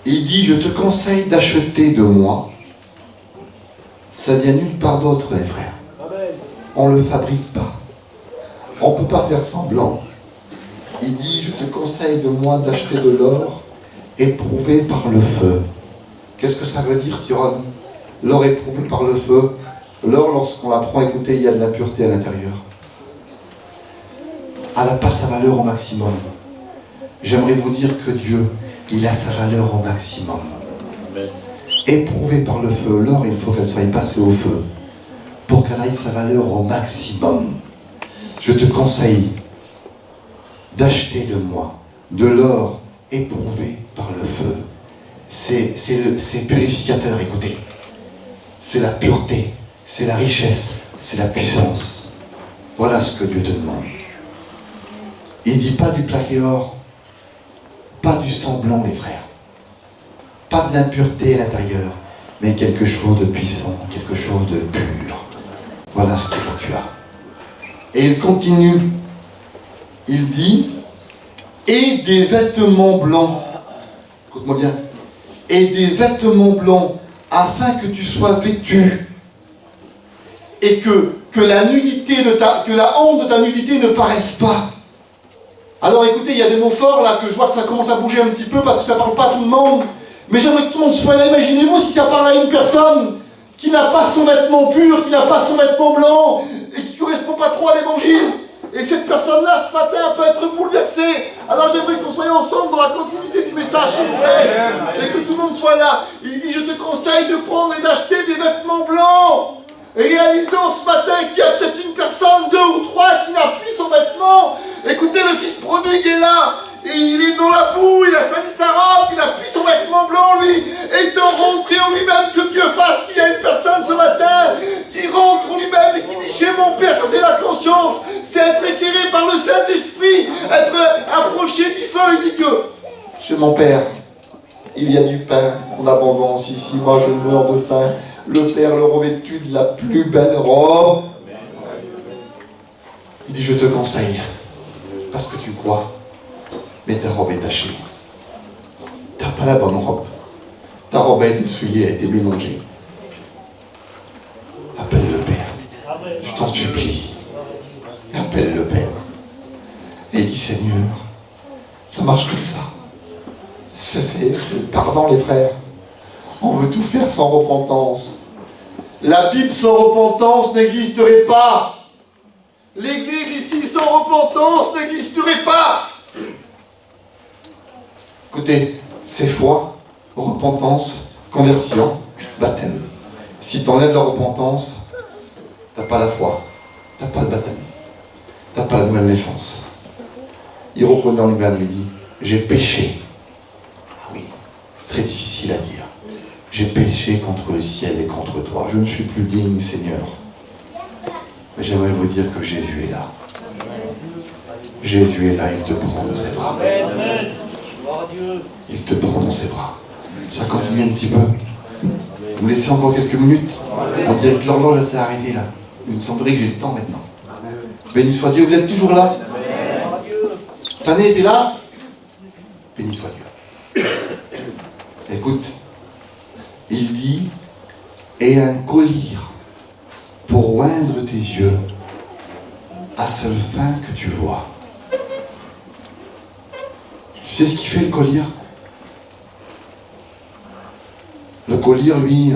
Il dit, je te conseille d'acheter de moi. Ça vient nulle part d'autre, les frères. On ne le fabrique pas. On ne peut pas faire semblant. Il dit, je te conseille de moi d'acheter de l'or éprouvé par le feu. Qu'est-ce que ça veut dire, Tyrone? L'or éprouvé par le feu. L'or, lorsqu'on l'apprend, écoutez, il y a de l'impureté à l'intérieur. Elle n'a pas sa valeur au maximum. J'aimerais vous dire que Dieu, il a sa valeur au maximum. Éprouvé par le feu, l'or, il faut qu'elle soit passée au feu pour qu'elle aille sa valeur au maximum. Je te conseille d'acheter de moi de l'or éprouvé par le feu. C'est purificateur, écoutez. C'est la pureté, c'est la richesse, c'est la puissance. Voilà ce que Dieu te demande. Il ne dit pas du plaqué or, pas du sang blanc, les frères. Pas de l'impureté à l'intérieur, mais quelque chose de puissant, quelque chose de pur. Voilà ce qu'il faut que tu as. Et il continue. Il dit, et des vêtements blancs. Écoute-moi bien. Et des vêtements blancs, afin que tu sois vêtu. Et que la honte de ta nudité ne paraisse pas. Alors écoutez, il y a des mots forts là, que je vois que ça commence à bouger un petit peu, parce que ça ne parle pas à tout le monde. Mais j'aimerais que tout le monde soit là. Imaginez-vous si ça parle à une personne qui n'a pas son vêtement pur, qui n'a pas son vêtement blanc, et qui ne correspond pas trop à l'évangile. Et cette personne-là, ce matin, peut être bouleversée. Alors j'aimerais qu'on soit ensemble dans la continuité du message, s'il vous plaît. Et que tout le monde soit là. Il dit, je te conseille de prendre et d'acheter des vêtements blancs. Et réalisons ce matin qu'il y a peut-être une personne, 2 ou 3, qui n'a plus son vêtement. Écoutez, le fils prodigue est là. Et il est dans la boue, il a sali sa robe, il a pris son vêtement blanc, lui, étant rentré en lui-même, que Dieu fasse qu'il y a une personne ce matin qui rentre en lui-même et qui dit chez mon Père, ça c'est la conscience, c'est être éclairé par le Saint-Esprit, être approché du feu. Il dit que chez mon Père, il y a du pain en abondance. Ici, moi je meurs de faim. Le Père le revêtu de la plus belle robe. Il dit, je te conseille, parce que tu crois, mais ta robe est tachée. Tu n'as pas la bonne robe. Ta robe a été souillée, a été mélangée. Appelle le Père. Je t'en supplie. Appelle le Père. Et dis, Seigneur, ça marche comme ça. Pardon les frères. On veut tout faire sans repentance. La Bible sans repentance n'existerait pas. L'église ici sans repentance n'existerait pas. Écoutez, c'est foi, repentance, conversion, baptême. Si tu enlèves la repentance, tu n'as pas la foi, tu n'as pas le baptême, tu n'as pas la nouvelle naissance. Il reconnaît en lui-même, il dit, j'ai péché. Ah oui, très difficile à dire. J'ai péché contre le ciel et contre toi. Je ne suis plus digne, Seigneur. Mais j'aimerais vous dire que Jésus est là. Jésus est là, il te prend dans ses bras. Il te prend dans ses bras. Ça continue un petit peu. Vous me laissez encore quelques minutes. On dirait que l'horloge s'est arrêtée là. Il me semblerait que j'ai le temps maintenant. Béni soit Dieu, vous êtes toujours là? Tané était là? Béni soit Dieu. Écoute, il dit, et un collier pour oindre tes yeux, à seule fin que tu vois. Tu sais ce qui fait le collier? Le collier, lui,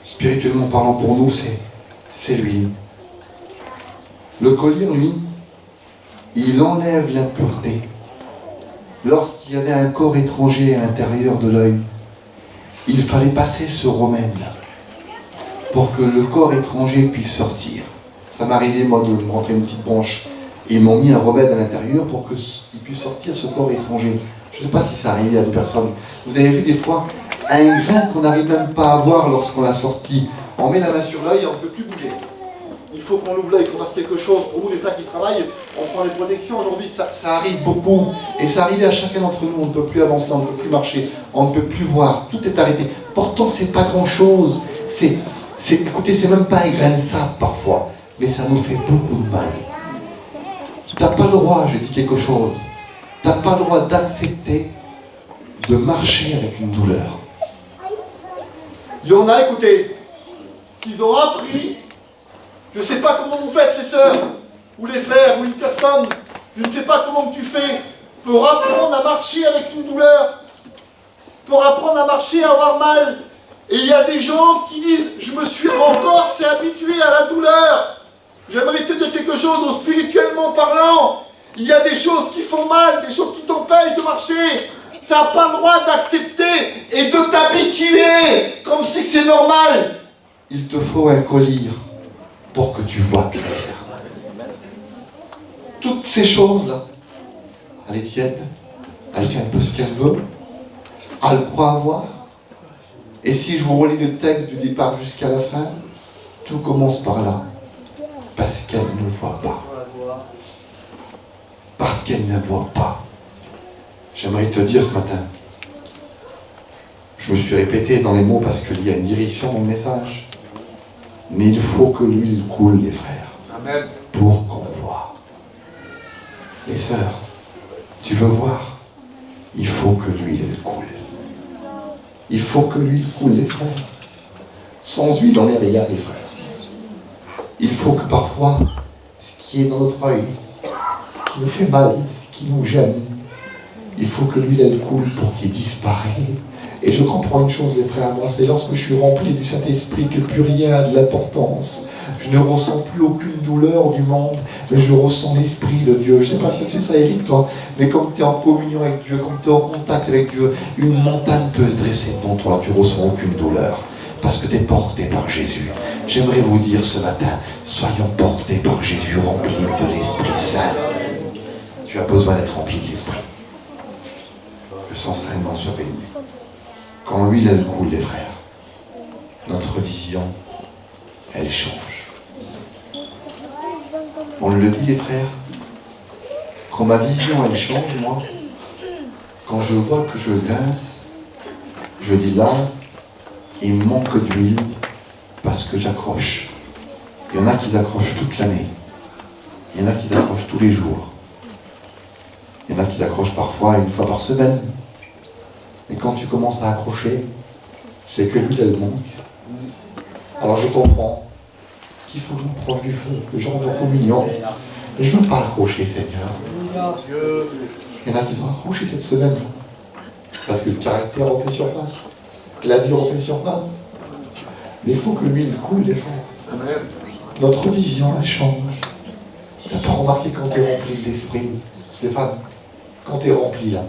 spirituellement parlant pour nous, c'est lui. Le collier, lui, il enlève l'impureté. Lorsqu'il y avait un corps étranger à l'intérieur de l'œil, il fallait passer ce remède pour que le corps étranger puisse sortir. Ça m'est arrivé, moi, de me rentrer une petite branche. Et ils m'ont mis un remède à l'intérieur pour qu'il puisse sortir ce corps étranger. Je ne sais pas si ça arrive à des personnes. Vous avez vu des fois un grain qu'on n'arrive même pas à voir lorsqu'on l'a sorti. On met la main sur l'œil et on ne peut plus bouger. Il faut qu'on ouvre l'œil, qu'on fasse quelque chose. Pour nous, les frères qui travaillent, on prend les protections. Aujourd'hui, ça arrive beaucoup. Et ça arrive à chacun d'entre nous. On ne peut plus avancer, on ne peut plus marcher, on ne peut plus voir. Tout est arrêté. Pourtant, c'est pas grand-chose. Écoutez, c'est même pas un grain de sable parfois. Mais ça nous fait beaucoup de mal. Tu n'as pas le droit, je dis quelque chose. Tu n'as pas le droit d'accepter de marcher avec une douleur. Il y en a, écoutez, qu'ils ont appris. Je ne sais pas comment vous faites, les sœurs, ou les frères, ou une personne. Je ne sais pas comment tu fais pour apprendre à marcher avec une douleur. Pour apprendre à marcher, à avoir mal. Et il y a des gens qui disent, je me suis encore habitué à la douleur. J'aimerais te dire quelque chose, spirituellement parlant. Il y a des choses qui font mal, des choses qui t'empêchent de marcher. Tu n'as pas le droit d'accepter et de t'habituer comme si c'est normal. Il te faut un collier pour que tu vois clair. Toutes ces choses-là, elle est tiède, elle fait un peu ce qu'elle veut, elle croit avoir. Et si je vous relis le texte du départ jusqu'à la fin, tout commence par là. Parce qu'elle ne voit pas. Parce qu'elle ne voit pas. J'aimerais te dire ce matin, je me suis répété dans les mots parce qu'il y a une direction dans le message, mais il faut que l'huile coule, les frères. Amen. Pour qu'on voit. Les sœurs, tu veux voir? Il faut que l'huile coule. Il faut que l'huile coule, les frères. Sans huile, on est rien, les frères. Il faut que parfois, ce qui est dans notre œil, ce qui nous fait mal, ce qui nous gêne, il faut que l'huile elle coule pour qu'il disparaisse. Et je comprends une chose, les frères, moi, c'est lorsque je suis rempli du Saint-Esprit que plus rien n'a de l'importance. Je ne ressens plus aucune douleur du monde, mais je ressens l'Esprit de Dieu. Je ne sais pas si tu sais ça, Eric, toi, mais quand tu es en communion avec Dieu, quand tu es en contact avec Dieu, une montagne peut se dresser devant toi, tu ne ressens aucune douleur. Parce que tu es porté par Jésus. J'aimerais vous dire ce matin, soyons portés par Jésus, remplis de l'Esprit Saint. tu as besoin d'être rempli de l'Esprit. Que son Saint-Nom soit béni. Quand l'huile, elle coule, les frères, notre vision, elle change. On le dit, les frères, quand ma vision, elle change, moi, quand je vois que je grince, je dis là, il me manque d'huile parce que j'accroche. Il y en a qui accrochent toute l'année. Il y en a qui accrochent tous les jours. Il y en a qui accrochent parfois une fois par semaine. Mais quand tu commences à accrocher, c'est que l'huile, elle manque. Alors je comprends qu'il faut que je m'approche du feu, que je rentre en communion. Mais je ne veux pas accrocher, Seigneur. Il y en a qui sont accrochés cette semaine. Parce que le caractère refait surface. La vie refait surface. Mais il faut que l'huile coule, les frères. Notre vision, elle change. Tu n'as pas remarqué quand tu es rempli de l'esprit, Stéphane, quand tu es rempli là,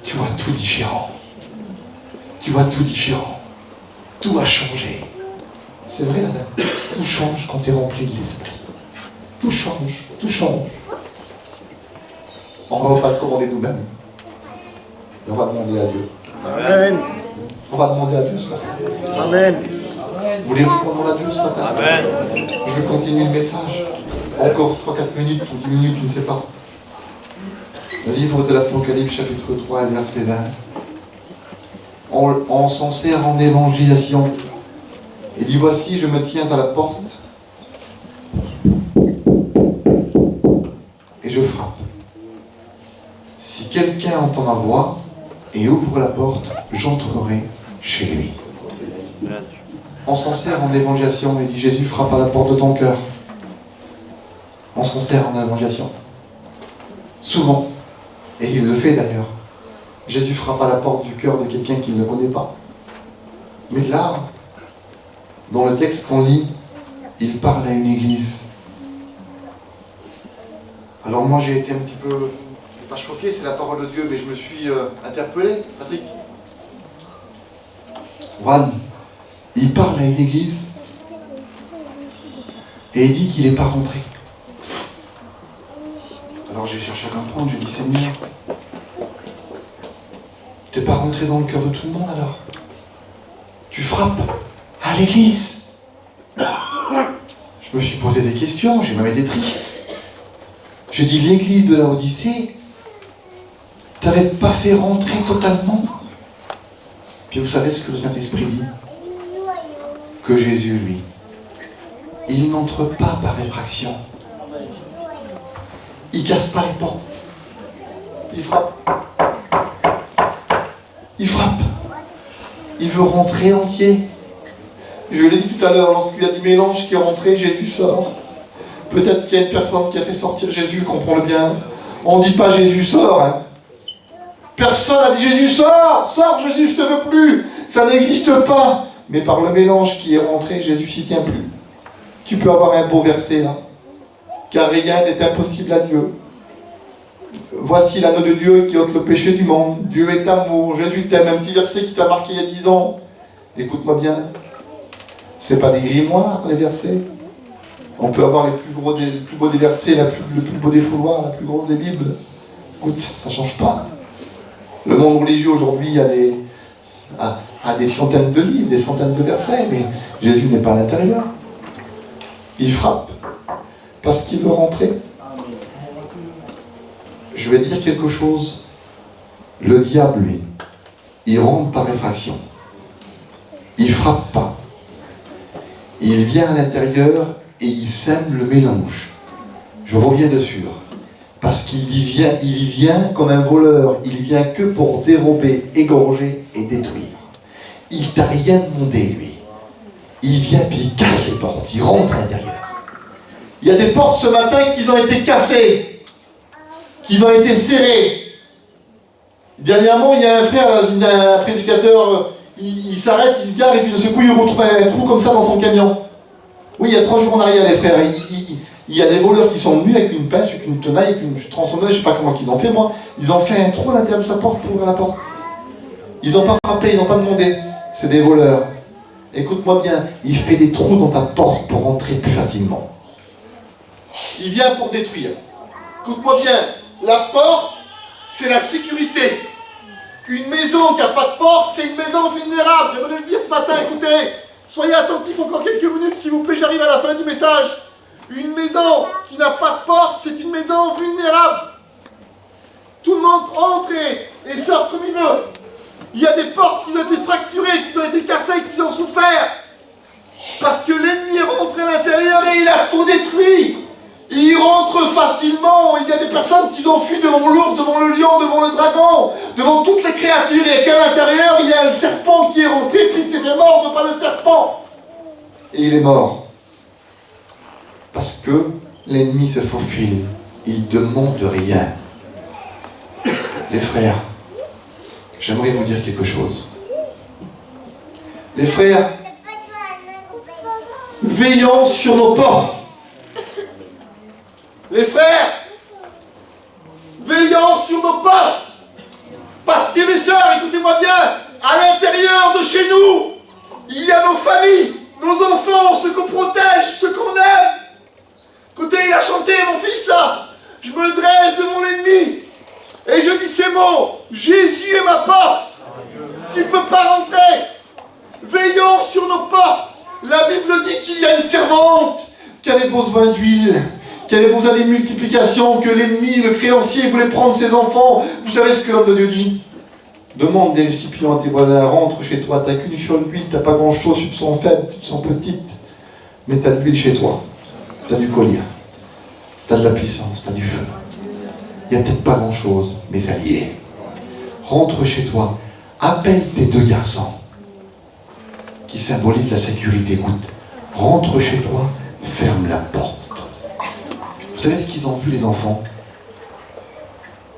tu vois tout différent. Tu vois tout différent. Tout a changé. C'est vrai, là, tout change quand tu es rempli de l'esprit. Tout change, tout change. On ne va pas le commander nous-mêmes. On va demander à Dieu. Amen. On va demander à Dieu ce matin. Amen. Vous voulez qu'on demande à Dieu ce matin? Amen. Je continue le message. Encore 3-4 minutes ou 10 minutes, je ne sais pas. Le livre de l'Apocalypse, chapitre 3, verset 20. On s'en sert en évangélisation. Il dit, voici, je me tiens à la porte et je frappe. Si quelqu'un entend ma voix et ouvre la porte, j'entrerai chez lui. On s'en sert en évangélisation. Il dit, Jésus frappe à la porte de ton cœur. On s'en sert en évangélisation. Souvent. Et il le fait d'ailleurs. Jésus frappe à la porte du cœur de quelqu'un qu'il ne connaît pas. Mais là, dans le texte qu'on lit, il parle à une église. Alors moi j'ai été un petit peu, pas choqué, c'est la parole de Dieu, mais je me suis interpellé, Patrick. Juan, il parle à une église et il dit qu'il n'est pas rentré. Alors j'ai cherché à comprendre, j'ai dit, Seigneur, tu n'es pas rentré dans le cœur de tout le monde alors? Tu frappes à l'église. Je me suis posé des questions, j'ai même été triste. J'ai dit, l'église de la Odyssée, tu n'avais pas fait rentrer totalement. Puis vous savez ce que le Saint-Esprit dit? Que Jésus, lui, il n'entre pas par effraction. Il ne casse pas les portes. Il frappe. Il frappe. Il veut rentrer entier. Je l'ai dit tout à l'heure, lorsqu'il y a du mélange qui est rentré, Jésus sort. Peut-être qu'il y a une personne qui a fait sortir Jésus, comprends-le bien. On ne dit pas Jésus sort. Hein. Personne n'a dit Jésus sort, sors Jésus, je ne te veux plus. Ça n'existe pas. Mais par le mélange qui est rentré, Jésus s'y tient plus. Tu peux avoir un beau verset là. Car rien n'est impossible à Dieu. Voici l'anneau de Dieu qui ôte le péché du monde. Dieu est amour. Jésus t'aime. Un petit verset qui t'a marqué il y a 10 ans. Écoute-moi bien. C'est pas des grimoires, les versets. On peut avoir le plus beau des versets, le plus beau des fouloirs, la plus grosse des Bibles. Écoute, ça ne change pas. Le monde religieux aujourd'hui a des centaines de livres, des centaines de versets, mais Jésus n'est pas à l'intérieur. Il frappe parce qu'il veut rentrer. Je vais dire quelque chose. Le diable, lui, il rentre par effraction. Il frappe pas. Il vient à l'intérieur et il sème le mélange. Je reviens dessus. Parce qu'il y vient comme un voleur. Il vient que pour dérober, égorger et détruire. Il t'a rien demandé, lui. Il vient puis il casse les portes. Il rentre à l'intérieur. Il y a des portes ce matin qui ont été cassées. Qui ont été serrées. Dernièrement, il y a un frère, un prédicateur, il s'arrête, il se gare et puis de ce coup, il retrouve un trou comme ça dans son camion. Oui, il y a 3 jours en arrière, les frères. Il y a des voleurs qui sont venus avec une pince, avec une tenaille, avec une tronçonneuse, je ne sais pas comment ils ont fait, moi. Ils ont fait un trou à l'intérieur de sa porte pour ouvrir la porte. Ils n'ont pas frappé, ils n'ont pas demandé. C'est des voleurs. Écoute-moi bien, il fait des trous dans ta porte pour entrer plus facilement. Il vient pour détruire. Écoute-moi bien, la porte, c'est la sécurité. Une maison qui n'a pas de porte, c'est une maison vulnérable. J'aimerais le dire ce matin, écoutez, soyez attentifs encore quelques minutes, s'il vous plaît, j'arrive à la fin du message. Une maison qui n'a pas de porte, c'est une maison vulnérable. Tout le monde entre et sort comme il veut. Il y a des portes qui ont été fracturées, qui ont été cassées, qui ont souffert. Parce que l'ennemi rentre à l'intérieur et il a tout détruit. Il rentre facilement. Il y a des personnes qui ont fui devant l'ours, devant le lion, devant le dragon, devant toutes les créatures. Et qu'à l'intérieur, il y a le serpent qui est rentré, puis il était mort, mais pas le serpent. Et il est mort. Parce que l'ennemi se faufile. Il ne demande rien. Les frères, j'aimerais vous dire quelque chose. Les frères, veillons sur nos portes. Les frères, veillons sur nos portes. Parce que les sœurs, écoutez-moi bien, à l'intérieur de chez nous, il y a nos familles, nos enfants, ceux qu'on protège, ceux qu'on aime. Écoutez, il a chanté, mon fils, là. Je me dresse devant l'ennemi. Et je dis ces mots. Jésus est ma porte. Tu ne peux pas rentrer. Veillons sur nos portes. La Bible dit qu'il y a une servante Qui avait besoin d'huile, qui avait besoin d'une multiplication, que l'ennemi, le créancier voulait prendre ses enfants. Vous savez ce que l'homme de Dieu dit? Demande des récipients à tes voisins, rentre chez toi, t'as qu'une fiole d'huile, t'as pas grand chose, tu te sens faible, tu te sens petite, mais t'as de l'huile chez toi, t'as du collier, t'as de la puissance, t'as du feu. Il n'y a peut-être pas grand chose, mais ça y est. Rentre chez toi, appelle tes 2 garçons, qui symbolisent la sécurité. Écoute, rentre chez toi, ferme la porte. Vous savez ce qu'ils ont vu, les enfants?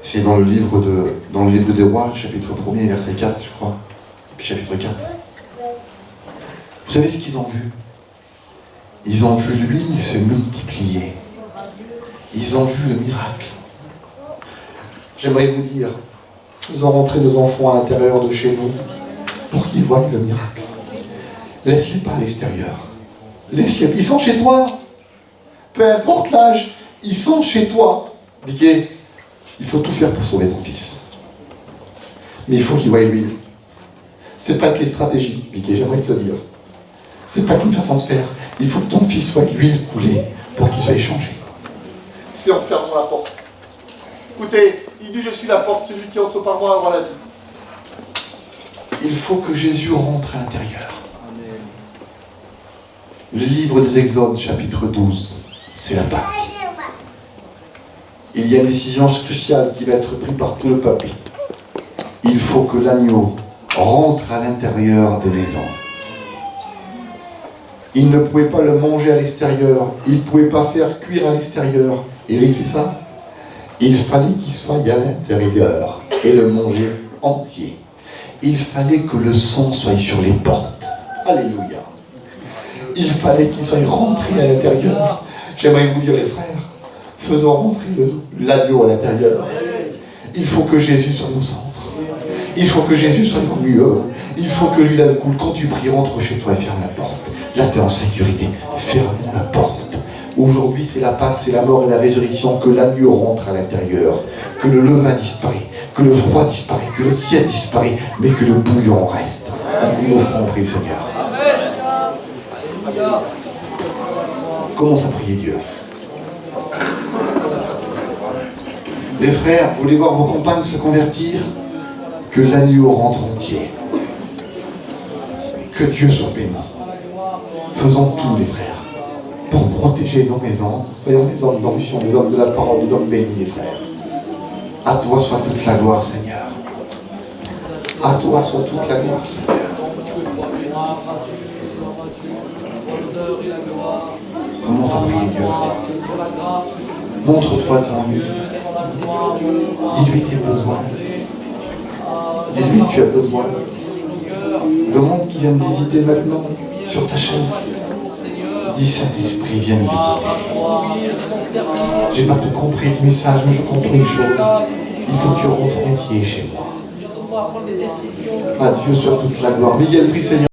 C'est dans le livre des Rois, chapitre 1er, verset 4, je crois, puis chapitre 4. Vous savez ce qu'ils ont vu? Ils ont vu l'huile se multiplier. Ils ont vu le miracle. J'aimerais vous dire, faisons rentrer nos enfants à l'intérieur de chez nous pour qu'ils voient le miracle. Laisse-les pas à l'extérieur. Laisse-les. Ils sont chez toi. Peu importe l'âge, ils sont chez toi. Mickey, il faut tout faire pour sauver ton fils. Mais il faut qu'il voie l'huile. C'est pas que les stratégies, Mickey, j'aimerais te le dire. C'est pas qu'une façon de faire. Il faut que ton fils voie l'huile couler pour qu'il soit échangé. C'est en fermant la porte. Écoutez, il dit je suis la porte, celui qui entre par moi aura la vie. Il faut que Jésus rentre à l'intérieur. Le livre des Exodes, chapitre 12, c'est la Pâque. Il y a une décision cruciale qui va être prise par tout le peuple. Il faut que l'agneau rentre à l'intérieur des maisons. Il ne pouvait pas le manger à l'extérieur. Il ne pouvait pas faire cuire à l'extérieur. Eric, c'est ça? Il fallait qu'il soit à l'intérieur et le manger entier. Il fallait que le sang soit sur les portes. Alléluia. Il fallait qu'il soit rentré à l'intérieur. J'aimerais vous dire, les frères, faisons rentrer l'agneau à l'intérieur. Il faut que Jésus soit au centre. Il faut que Jésus soit au milieu. Il faut que lui, là, coule. Quand tu pries, rentre chez toi et ferme la porte. Là, tu es en sécurité. Ferme la porte. Aujourd'hui, c'est la Pâque, c'est la mort et la résurrection, que l'agneau rentre à l'intérieur, que le levain disparaît, que le froid disparaît, que le ciel disparaît, mais que le bouillon reste. Nous offrons, prie le Seigneur. Commence à prier Dieu. Les frères, vous voulez voir vos compagnes se convertir? Que l'agneau rentre entier. Que Dieu soit béni. Faisons tout, les frères, pour protéger nos maisons. Soyons des hommes d'ambition, des hommes de la parole, des hommes bénis, les frères. À toi soit toute la gloire, Seigneur. À toi soit toute la gloire, Seigneur. Commence à prier Dieu. Montre-toi devant lui. Dis-lui tes besoins. Dis-lui que tu as besoin. Demande qu'il vienne visiter maintenant sur ta chaise. Dis Saint-Esprit, viens me visiter. J'ai pas tout compris du message, mais je comprends une chose. Il faut que tu rentres entier chez moi. À Dieu soit toute la gloire. Miguel, prie Seigneur.